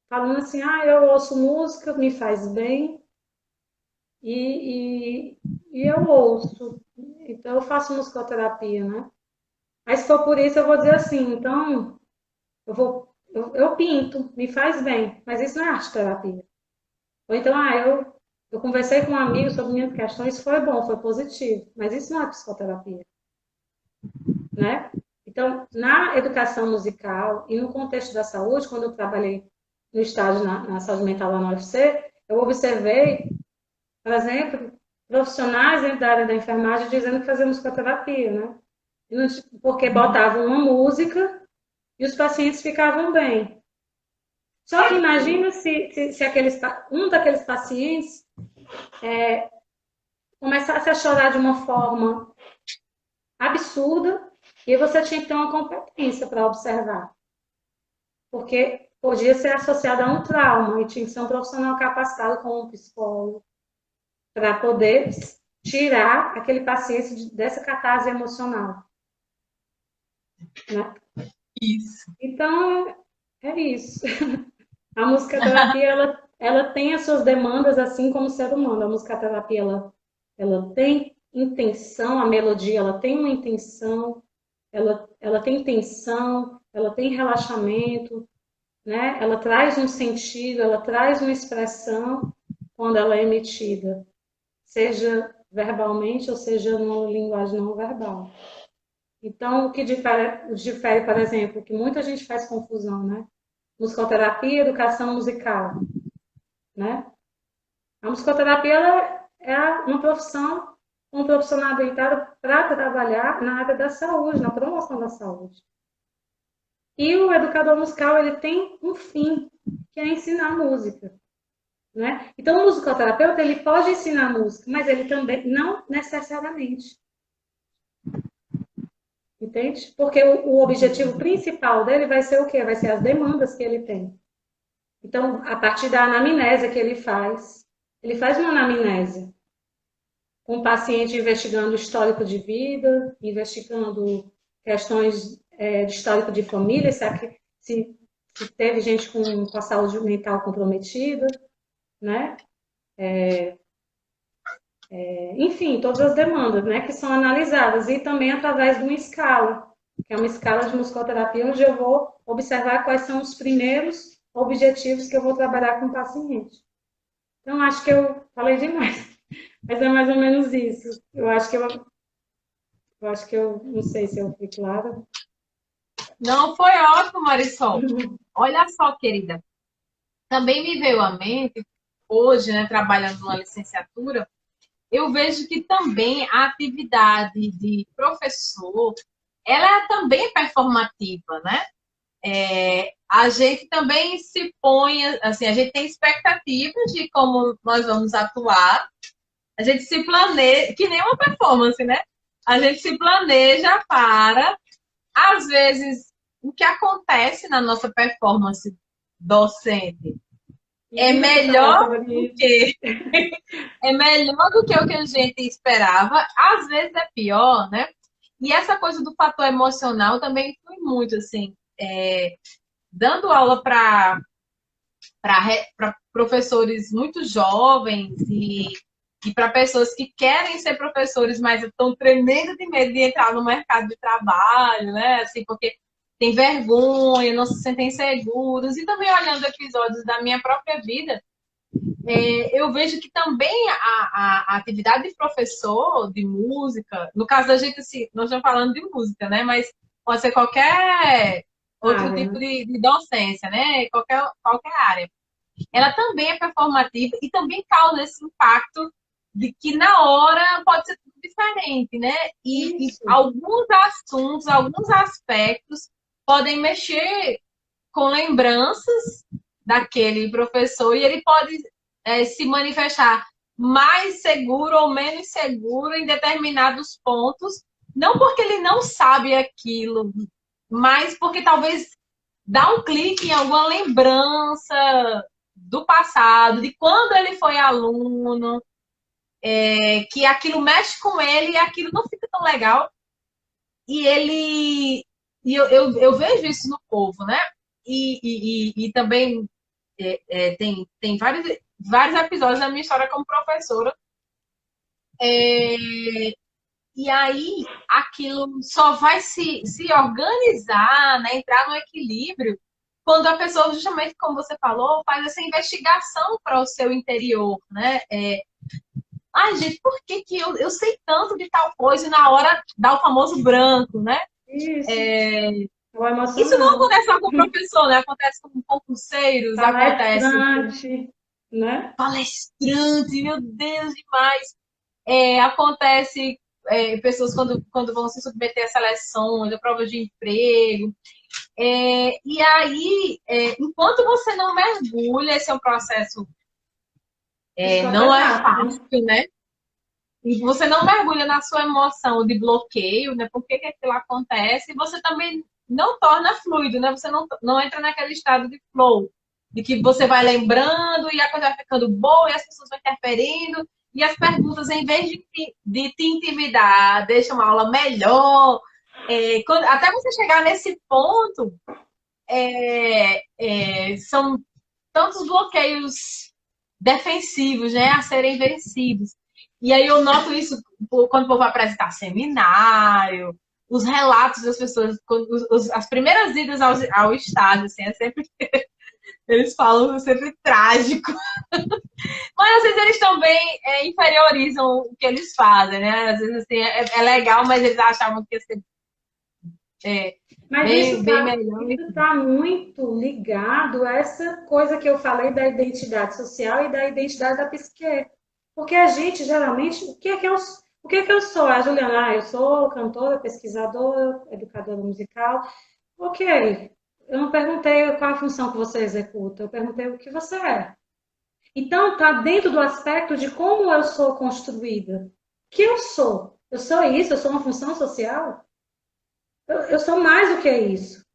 falando assim, eu ouço música, me faz bem, e eu ouço. Então eu faço musicoterapia, né? Mas se for por isso, eu vou dizer assim, então eu pinto, me faz bem, mas isso não é arte terapia. Ou então, eu conversei com um amigo sobre minhas questões, foi bom, foi positivo, mas isso não é psicoterapia, né? Então, na educação musical e no contexto da saúde, quando eu trabalhei no estágio na saúde mental lá no UFC, eu observei, por exemplo, profissionais dentro da área da enfermagem dizendo que fazia musicoterapia, né? Porque botavam uma música e os pacientes ficavam bem. Só que imagina se um daqueles pacientes começasse a chorar de uma forma absurda e você tinha que ter uma competência para observar. Porque podia ser associado a um trauma e tinha que ser um profissional capacitado como um psicólogo para poder tirar aquele paciente dessa catarse emocional. Né? Isso. Então, é isso. A musicoterapia, ela tem as suas demandas, assim como o ser humano. A musicoterapia, ela tem intenção, a melodia, ela tem uma intenção, ela tem tensão, ela tem relaxamento, né? Ela traz um sentido, ela traz uma expressão quando ela é emitida, seja verbalmente ou seja numa linguagem não verbal. Então, o que difere, por exemplo, que muita gente faz confusão, né? Musicoterapia e educação musical, né? A musicoterapia é uma profissão, um profissional habilitado para trabalhar na área da saúde, na promoção da saúde. E o educador musical, ele tem um fim, que é ensinar música, né? Então, o musicoterapeuta, ele pode ensinar música, mas ele também, não necessariamente. Entende? Porque o objetivo principal dele vai ser o quê? Vai ser as demandas que ele tem. Então, a partir da anamnese que ele faz uma anamnese com o paciente investigando o histórico de vida, investigando questões de histórico de família, se teve gente com a saúde mental comprometida, né? Enfim, todas as demandas, né, que são analisadas, e também através de uma escala, que é uma escala de musicoterapia, onde eu vou observar quais são os primeiros objetivos que eu vou trabalhar com o paciente. Então, acho que eu falei demais, mas é mais ou menos isso. Eu acho que eu Eu acho que eu não sei se eu fui clara. Não, foi ótimo, Marisol. Olha só, querida. Também me veio à mente, hoje, né, trabalhando numa licenciatura, eu vejo que também a atividade de professor, ela é também performativa, né? A gente também se põe, assim, a gente tem expectativas de como nós vamos atuar, a gente se planeja, que nem uma performance, né? A gente se planeja para, às vezes, o que acontece na nossa performance docente é melhor do que é melhor do que o que a gente esperava, às vezes é pior, né? E essa coisa do fator emocional também influi muito, assim, dando aula para professores muito jovens e para pessoas que querem ser professores, mas estão tremendo de medo de entrar no mercado de trabalho, né? Assim, porque tem vergonha, não se sentem seguros. E também olhando episódios da minha própria vida, eu vejo que também a atividade de professor de música, no caso da gente, assim, nós estamos falando de música, né? Mas pode ser qualquer outro tipo de docência, né? Qualquer área. Ela também é performativa e também causa esse impacto de que na hora pode ser tudo diferente, né? E alguns assuntos, alguns aspectos podem mexer com lembranças daquele professor e ele pode se manifestar mais seguro ou menos seguro em determinados pontos, não porque ele não sabe aquilo, mas porque talvez dá um clique em alguma lembrança do passado, de quando ele foi aluno, que aquilo mexe com ele e aquilo não fica tão legal. E ele. Eu vejo isso no povo, né? E também tem vários episódios da minha história como professora. E aí aquilo só vai se organizar, né? Entrar no equilíbrio quando a pessoa, justamente como você falou, faz essa investigação para o seu interior, né? Ai, gente, por que eu sei tanto de tal coisa e na hora dá o famoso branco, né? Isso não acontece só com o professor, né? Acontece com concurseiros, acontece com né? Palestrante, meu Deus, demais. Acontece pessoas quando vão se submeter a seleções, a provas de emprego. E aí, enquanto você não mergulha, esse é um processo não é fácil, né? E você não mergulha na sua emoção de bloqueio, né? Por que aquilo acontece? E você também não torna fluido, né? Você não entra naquele estado de flow, de que você vai lembrando e a coisa vai ficando boa e as pessoas vão interferindo e as perguntas, em vez de te intimidar, deixam a aula melhor. Até você chegar nesse ponto, são tantos bloqueios defensivos, né, a serem vencidos. E aí eu noto isso quando o povo vai apresentar seminário, os relatos das pessoas, as primeiras idas ao estádio, assim, é sempre eles falam sempre trágico. Mas às vezes eles também inferiorizam o que eles fazem, né? Às vezes assim, é legal, mas eles achavam que ia ser mas bem, isso bem melhor. está muito ligado a essa coisa que eu falei da identidade social e da identidade da psique. Porque a gente, geralmente, o que é que eu sou? A Juliana, eu sou cantora, pesquisadora, educadora musical. Ok, eu não perguntei qual a função que você executa, eu perguntei o que você é. Então, está dentro do aspecto de como eu sou construída. O que eu sou? Eu sou isso? Eu sou uma função social? Eu sou mais do que isso.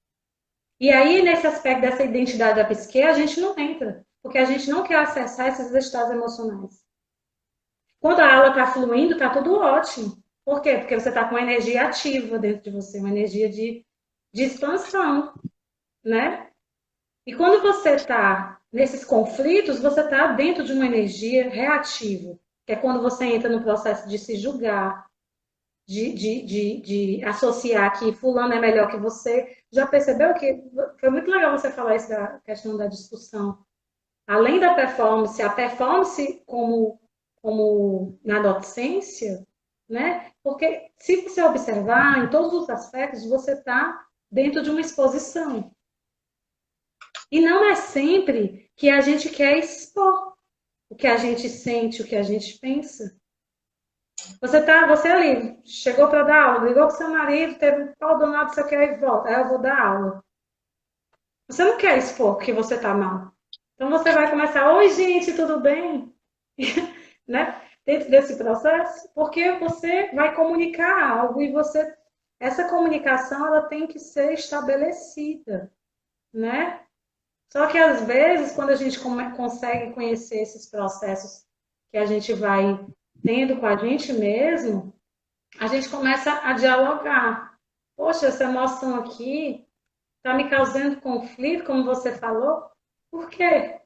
E aí, nesse aspecto dessa identidade da psique, a gente não entra, porque a gente não quer acessar esses estados emocionais. Quando a aula está fluindo, está tudo ótimo. Por quê? Porque você está com uma energia ativa dentro de você, uma energia de expansão, né? E quando você está nesses conflitos, você está dentro de uma energia reativa, que é quando você entra no processo de se julgar, de associar que fulano é melhor que você. Já percebeu que foi muito legal você falar isso da questão da discussão. Além da performance, a performance como na docência, né? Porque se você observar em todos os aspectos, você está dentro de uma exposição. E não é sempre que a gente quer expor o que a gente sente, o que a gente pensa. Você ali, chegou para dar aula, ligou com seu marido, teve um pau danado, você quer ir volta. Aí eu vou dar aula. Você não quer expor que você está mal. Então você vai começar, oi gente, tudo bem? Né? Dentro desse processo, porque você vai comunicar algo e essa comunicação ela tem que ser estabelecida, né? Só que às vezes, quando a gente consegue conhecer esses processos que a gente vai tendo com a gente mesmo, a gente começa a dialogar. Poxa, essa emoção aqui está me causando conflito, como você falou. Por quê?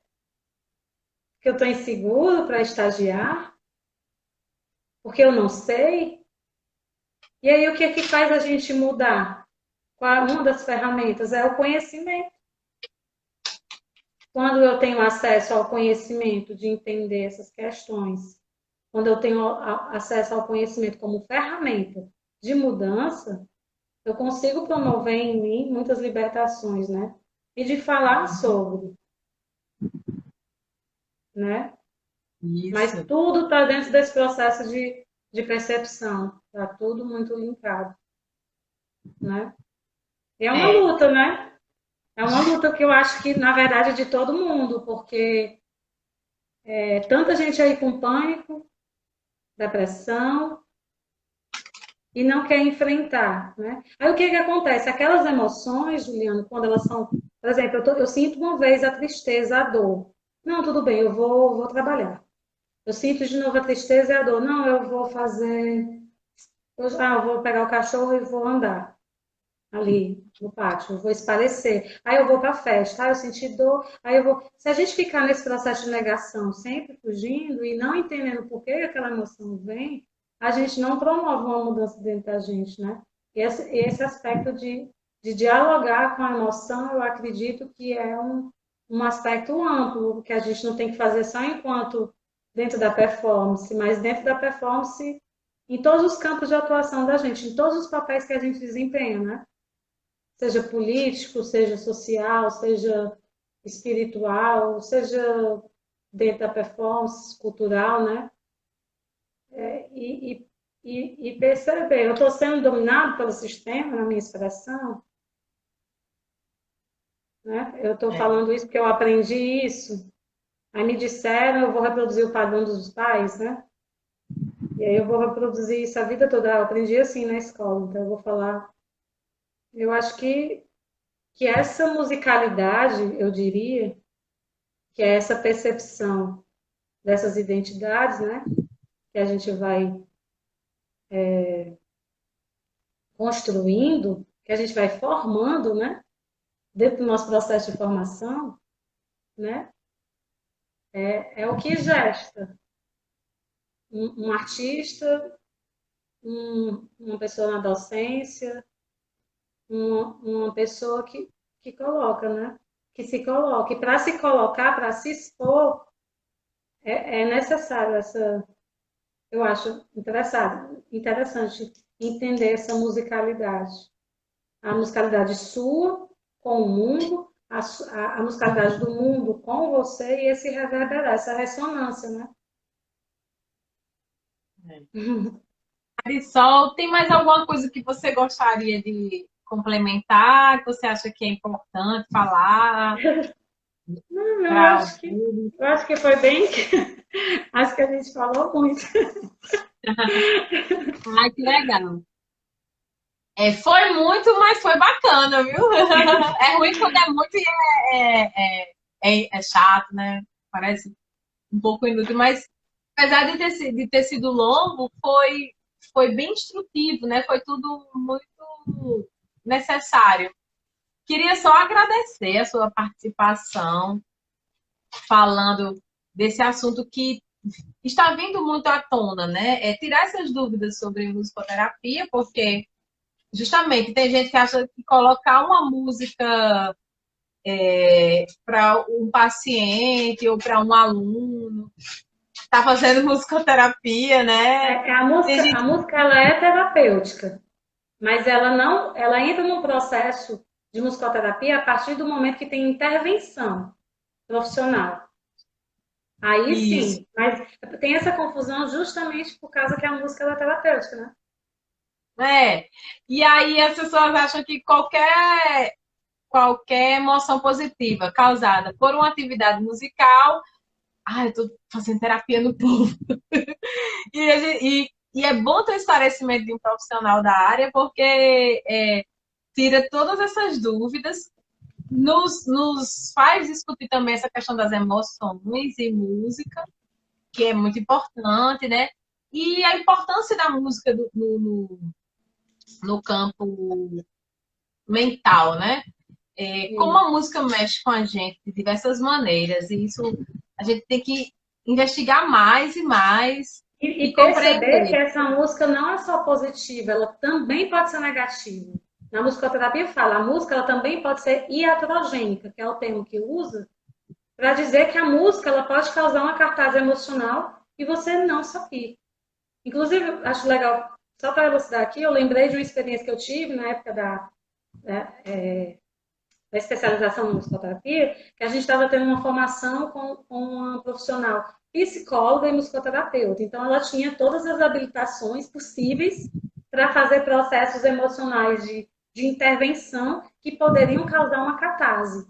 Porque eu estou inseguro para estagiar? Porque eu não sei? E aí, o que é que faz a gente mudar? Uma das ferramentas é o conhecimento. Quando eu tenho acesso ao conhecimento de entender essas questões, quando eu tenho acesso ao conhecimento como ferramenta de mudança, eu consigo promover em mim muitas libertações, né? E de falar sobre, né? Mas Isso. tudo está dentro desse processo de percepção. Está tudo muito linkado, né? E é uma luta, né? É uma luta que eu acho que, na verdade, é de todo mundo, porque tanta gente aí com pânico, depressão, e não quer enfrentar, né? Aí o que que acontece? Aquelas emoções, Juliano, quando elas são... Por exemplo, eu sinto uma vez a tristeza, a dor. Não, tudo bem, eu vou trabalhar. Eu sinto de novo a tristeza e a dor. Não, eu vou fazer... eu vou pegar o cachorro e vou andar ali no pátio, eu vou esparecer. Aí eu vou para a festa, eu senti dor, aí eu vou... Se a gente ficar nesse processo de negação, sempre fugindo e não entendendo por que aquela emoção vem, a gente não promove uma mudança dentro da gente, né? E esse aspecto de dialogar com a emoção, eu acredito que é um aspecto amplo, que a gente não tem que fazer só enquanto dentro da performance, mas dentro da performance em todos os campos de atuação da gente, em todos os papéis que a gente desempenha, né? Seja político, seja social, seja espiritual, seja dentro da performance cultural, né? E perceber, eu estou sendo dominado pelo sistema na minha expressão, né? Eu estou falando isso porque eu aprendi isso, aí me disseram, eu vou reproduzir o padrão dos pais, né? E aí eu vou reproduzir isso a vida toda. Eu aprendi assim na escola, então eu vou falar. Eu acho que essa musicalidade, eu diria, que é essa percepção dessas identidades, né? Que a gente vai construindo, que a gente vai formando, né? Dentro do nosso processo de formação, né? É o que gesta um artista, uma pessoa na docência, uma pessoa que coloca, né? Que se coloca. E para se colocar, para se expor, é necessário essa... Eu acho interessante entender essa musicalidade. A musicalidade sua com o mundo, a musicalidade do mundo com você e esse reverberar, essa ressonância, né? Marisol, tem mais alguma coisa que você gostaria de complementar, que você acha que é importante falar? Não, Pra... eu acho que foi bem. Acho que a gente falou muito. Ai, que legal. Foi muito, mas foi bacana, viu? É ruim quando é muito e é chato, né? Parece um pouco inútil, mas apesar de ter sido longo, foi bem instrutivo, né? Foi tudo muito necessário. Queria só agradecer a sua participação, falando desse assunto que está vindo muito à tona, né? Tirar essas dúvidas sobre musicoterapia, porque justamente tem gente que acha que colocar uma música para um paciente ou para um aluno tá fazendo musicoterapia, né? Tem A gente. música ela é terapêutica, mas ela não, ela entra num processo de musicoterapia a partir do momento que tem intervenção profissional. Aí Isso. sim, mas tem essa confusão justamente por causa que a música ela é terapêutica, né? É. E aí as pessoas acham que qualquer emoção positiva causada por uma atividade musical, eu tô fazendo terapia no povo. E é bom ter o esclarecimento de um profissional da área, porque tira todas essas dúvidas, nos faz discutir também essa questão das emoções e música, que é muito importante, né? E a importância da música no campo mental, né? Como a música mexe com a gente de diversas maneiras, e isso a gente tem que investigar mais e mais e E perceber que compreender. essa música não é só positiva, ela também pode ser negativa. Na musicoterapia fala, a música ela também pode ser iatrogênica, que é o termo que usa, para dizer que a música ela pode causar uma cartaz emocional e você não sabia. Inclusive, acho legal, só para elucidar aqui, eu lembrei de uma experiência que eu tive na época da especialização em musicoterapia, que a gente estava tendo uma formação com uma profissional psicóloga e musicoterapeuta. Então, ela tinha todas as habilitações possíveis para fazer processos emocionais de intervenção que poderiam causar uma catarse.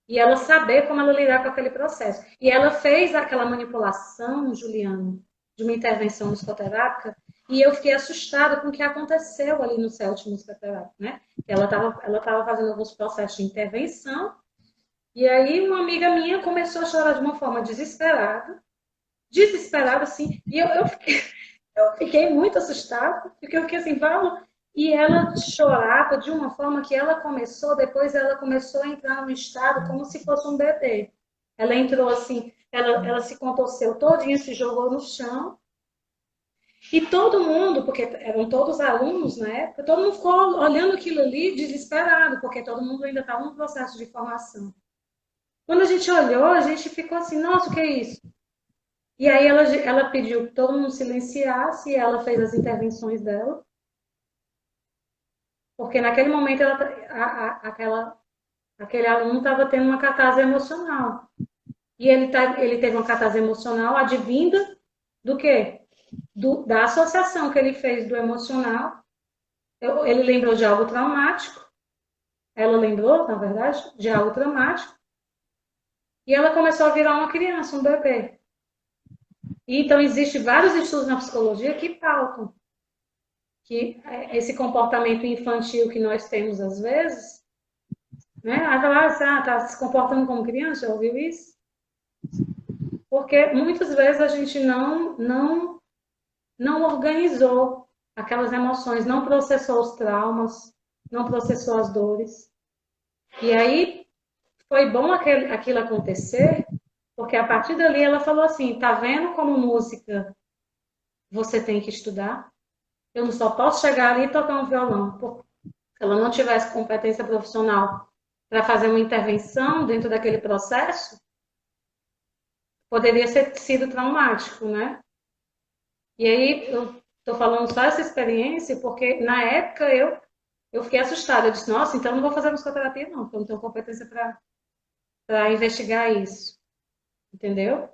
E ela saber como ela lidar com aquele processo. E ela fez aquela manipulação, Juliana, de uma intervenção musicoterápica, e eu fiquei assustada com o que aconteceu ali no CELT musicoterápico, né? Ela tava fazendo alguns processos de intervenção, e aí uma amiga minha começou a chorar de uma forma desesperada, assim, e eu fiquei muito assustada, porque eu fiquei assim, Paulo, e ela chorava de uma forma que depois ela começou a entrar no estado como se fosse um bebê. Ela entrou assim, ela se contorceu todinha, se jogou no chão, e todo mundo, porque eram todos alunos na época, todo mundo ficou olhando aquilo ali desesperado, porque todo mundo ainda estava no processo de formação. Quando a gente olhou, a gente ficou assim, nossa, o que é isso? E aí ela pediu que todo mundo silenciasse, e ela fez as intervenções dela, porque naquele momento aquele aluno estava tendo uma catarse emocional. E ele teve uma catarse emocional advinda do quê? Da associação que ele fez do emocional. Ele lembrou de algo traumático, ela lembrou, na verdade, de algo traumático, e ela começou a virar uma criança, um bebê. E, então, existem vários estudos na psicologia que pautam que esse comportamento infantil que nós temos às vezes, né? Tá se comportando como criança, já ouviu isso? Porque muitas vezes a gente não organizou aquelas emoções, não processou os traumas, não processou as dores. E aí foi bom aquilo acontecer, porque a partir dali ela falou assim, tá vendo como música você tem que estudar? Eu não só posso chegar ali e tocar um violão. Porque se ela não tivesse competência profissional para fazer uma intervenção dentro daquele processo, poderia ter sido traumático, né? E aí eu estou falando só essa experiência porque na época eu fiquei assustada. Eu disse, nossa, então eu não vou fazer musicoterapia não, porque eu não tenho competência para investigar isso. Entendeu?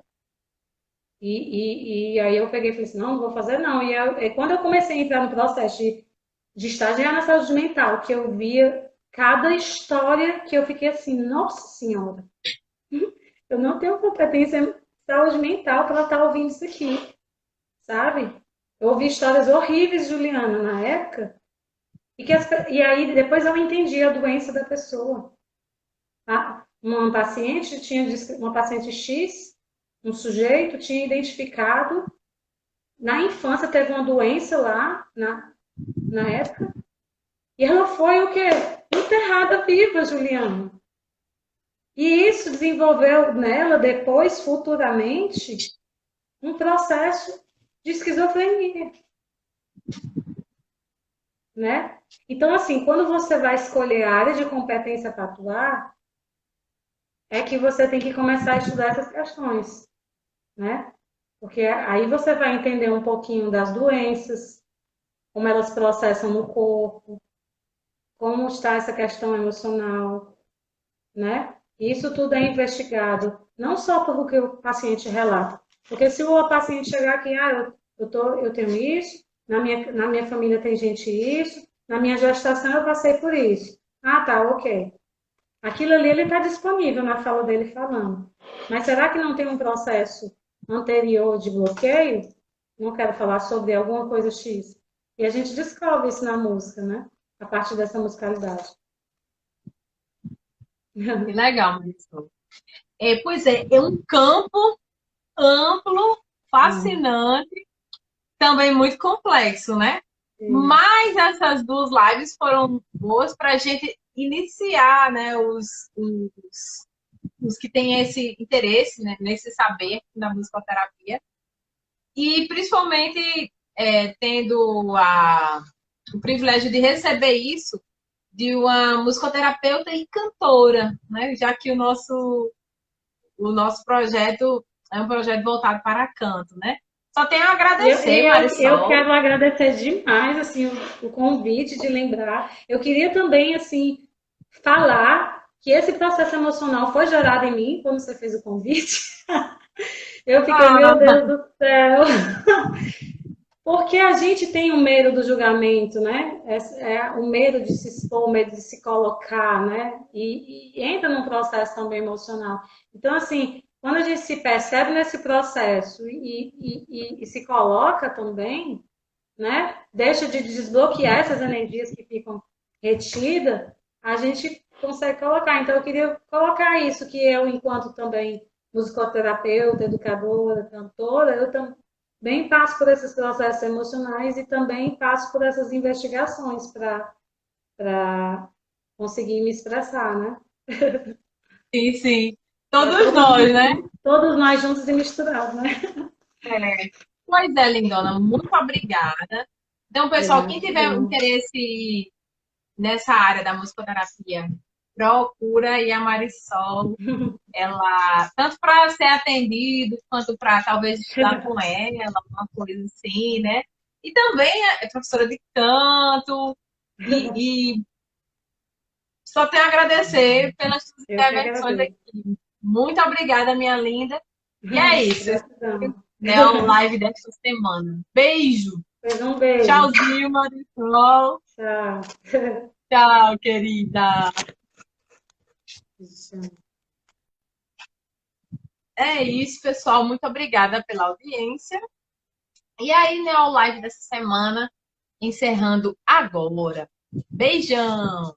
E aí eu peguei e falei assim, não vou fazer não. E quando eu comecei a entrar no processo de estagiar na saúde mental, que eu via cada história que eu fiquei assim, nossa senhora, eu não tenho competência em saúde mental para estar ouvindo isso aqui, sabe? Eu ouvi histórias horríveis, Juliana, na época, e aí depois eu entendi a doença da pessoa. Uma paciente X, um sujeito tinha identificado, na infância teve uma doença lá, na época, e ela foi o quê? Enterrada viva, Juliana. E isso desenvolveu nela, depois, futuramente, um processo de esquizofrenia, né? Então, assim, quando você vai escolher a área de competência para atuar, é que você tem que começar a estudar essas questões, né? Porque aí você vai entender um pouquinho das doenças, como elas processam no corpo, como está essa questão emocional, né? Isso tudo é investigado, não só pelo que o paciente relata. Porque se o paciente chegar aqui, eu tenho isso, na minha família tem gente isso, na minha gestação eu passei por isso. Ah, tá, ok. Aquilo ali ele está disponível na fala dele falando. Mas será que não tem um processo anterior de bloqueio? Não quero falar sobre alguma coisa X. E a gente descobre isso na música, né? A partir dessa musicalidade. Que legal, Marisol. Pois é um campo amplo, fascinante, também muito complexo, né? Sim. Mas essas duas lives foram boas para a gente iniciar, né, os que têm esse interesse, né, nesse saber na musicoterapia. E principalmente tendo o privilégio de receber isso de uma musicoterapeuta e cantora, né? Já que o nosso projeto é um projeto voltado para canto, né? Só tenho a agradecer, Eu Marisol. quero agradecer demais assim, o convite de lembrar. Eu queria também assim, falar que esse processo emocional foi gerado em mim quando você fez o convite. Eu fiquei, Ah, meu Deus do céu. Porque a gente tem o medo do julgamento, né? O medo de se expor, o medo de se colocar, né? E entra num processo também emocional. Então, assim, quando a gente se percebe nesse processo e se coloca também, né? Deixa de desbloquear essas energias que ficam retidas, a gente consegue colocar. Então, eu queria colocar isso, que eu, enquanto também musicoterapeuta, educadora, cantora, eu também passo por esses processos emocionais e também passo por essas investigações para conseguir me expressar, né? sim, sim. Para Todos nós, né? todos nós juntos e misturados, né? É. Pois é, lindona, muito obrigada. Então, pessoal, quem tiver Gratidão. interesse nessa área da musicoterapia, procura aí a Marisol. Ela, tanto para ser atendido, quanto para talvez estudar com ela, uma coisa assim, né? E também é professora de canto, e só tenho a agradecer pelas suas Eu que intervenções agradeço. aqui. Muito obrigada, minha linda. E é isso. Esse foi Gratidão. né, o live desta semana. Beijo. Pois um beijo. Tchauzinho, Marisol. Tchau. Tchau, querida. É isso, pessoal. Muito obrigada pela audiência. E aí, né, o live dessa semana, encerrando agora. Beijão!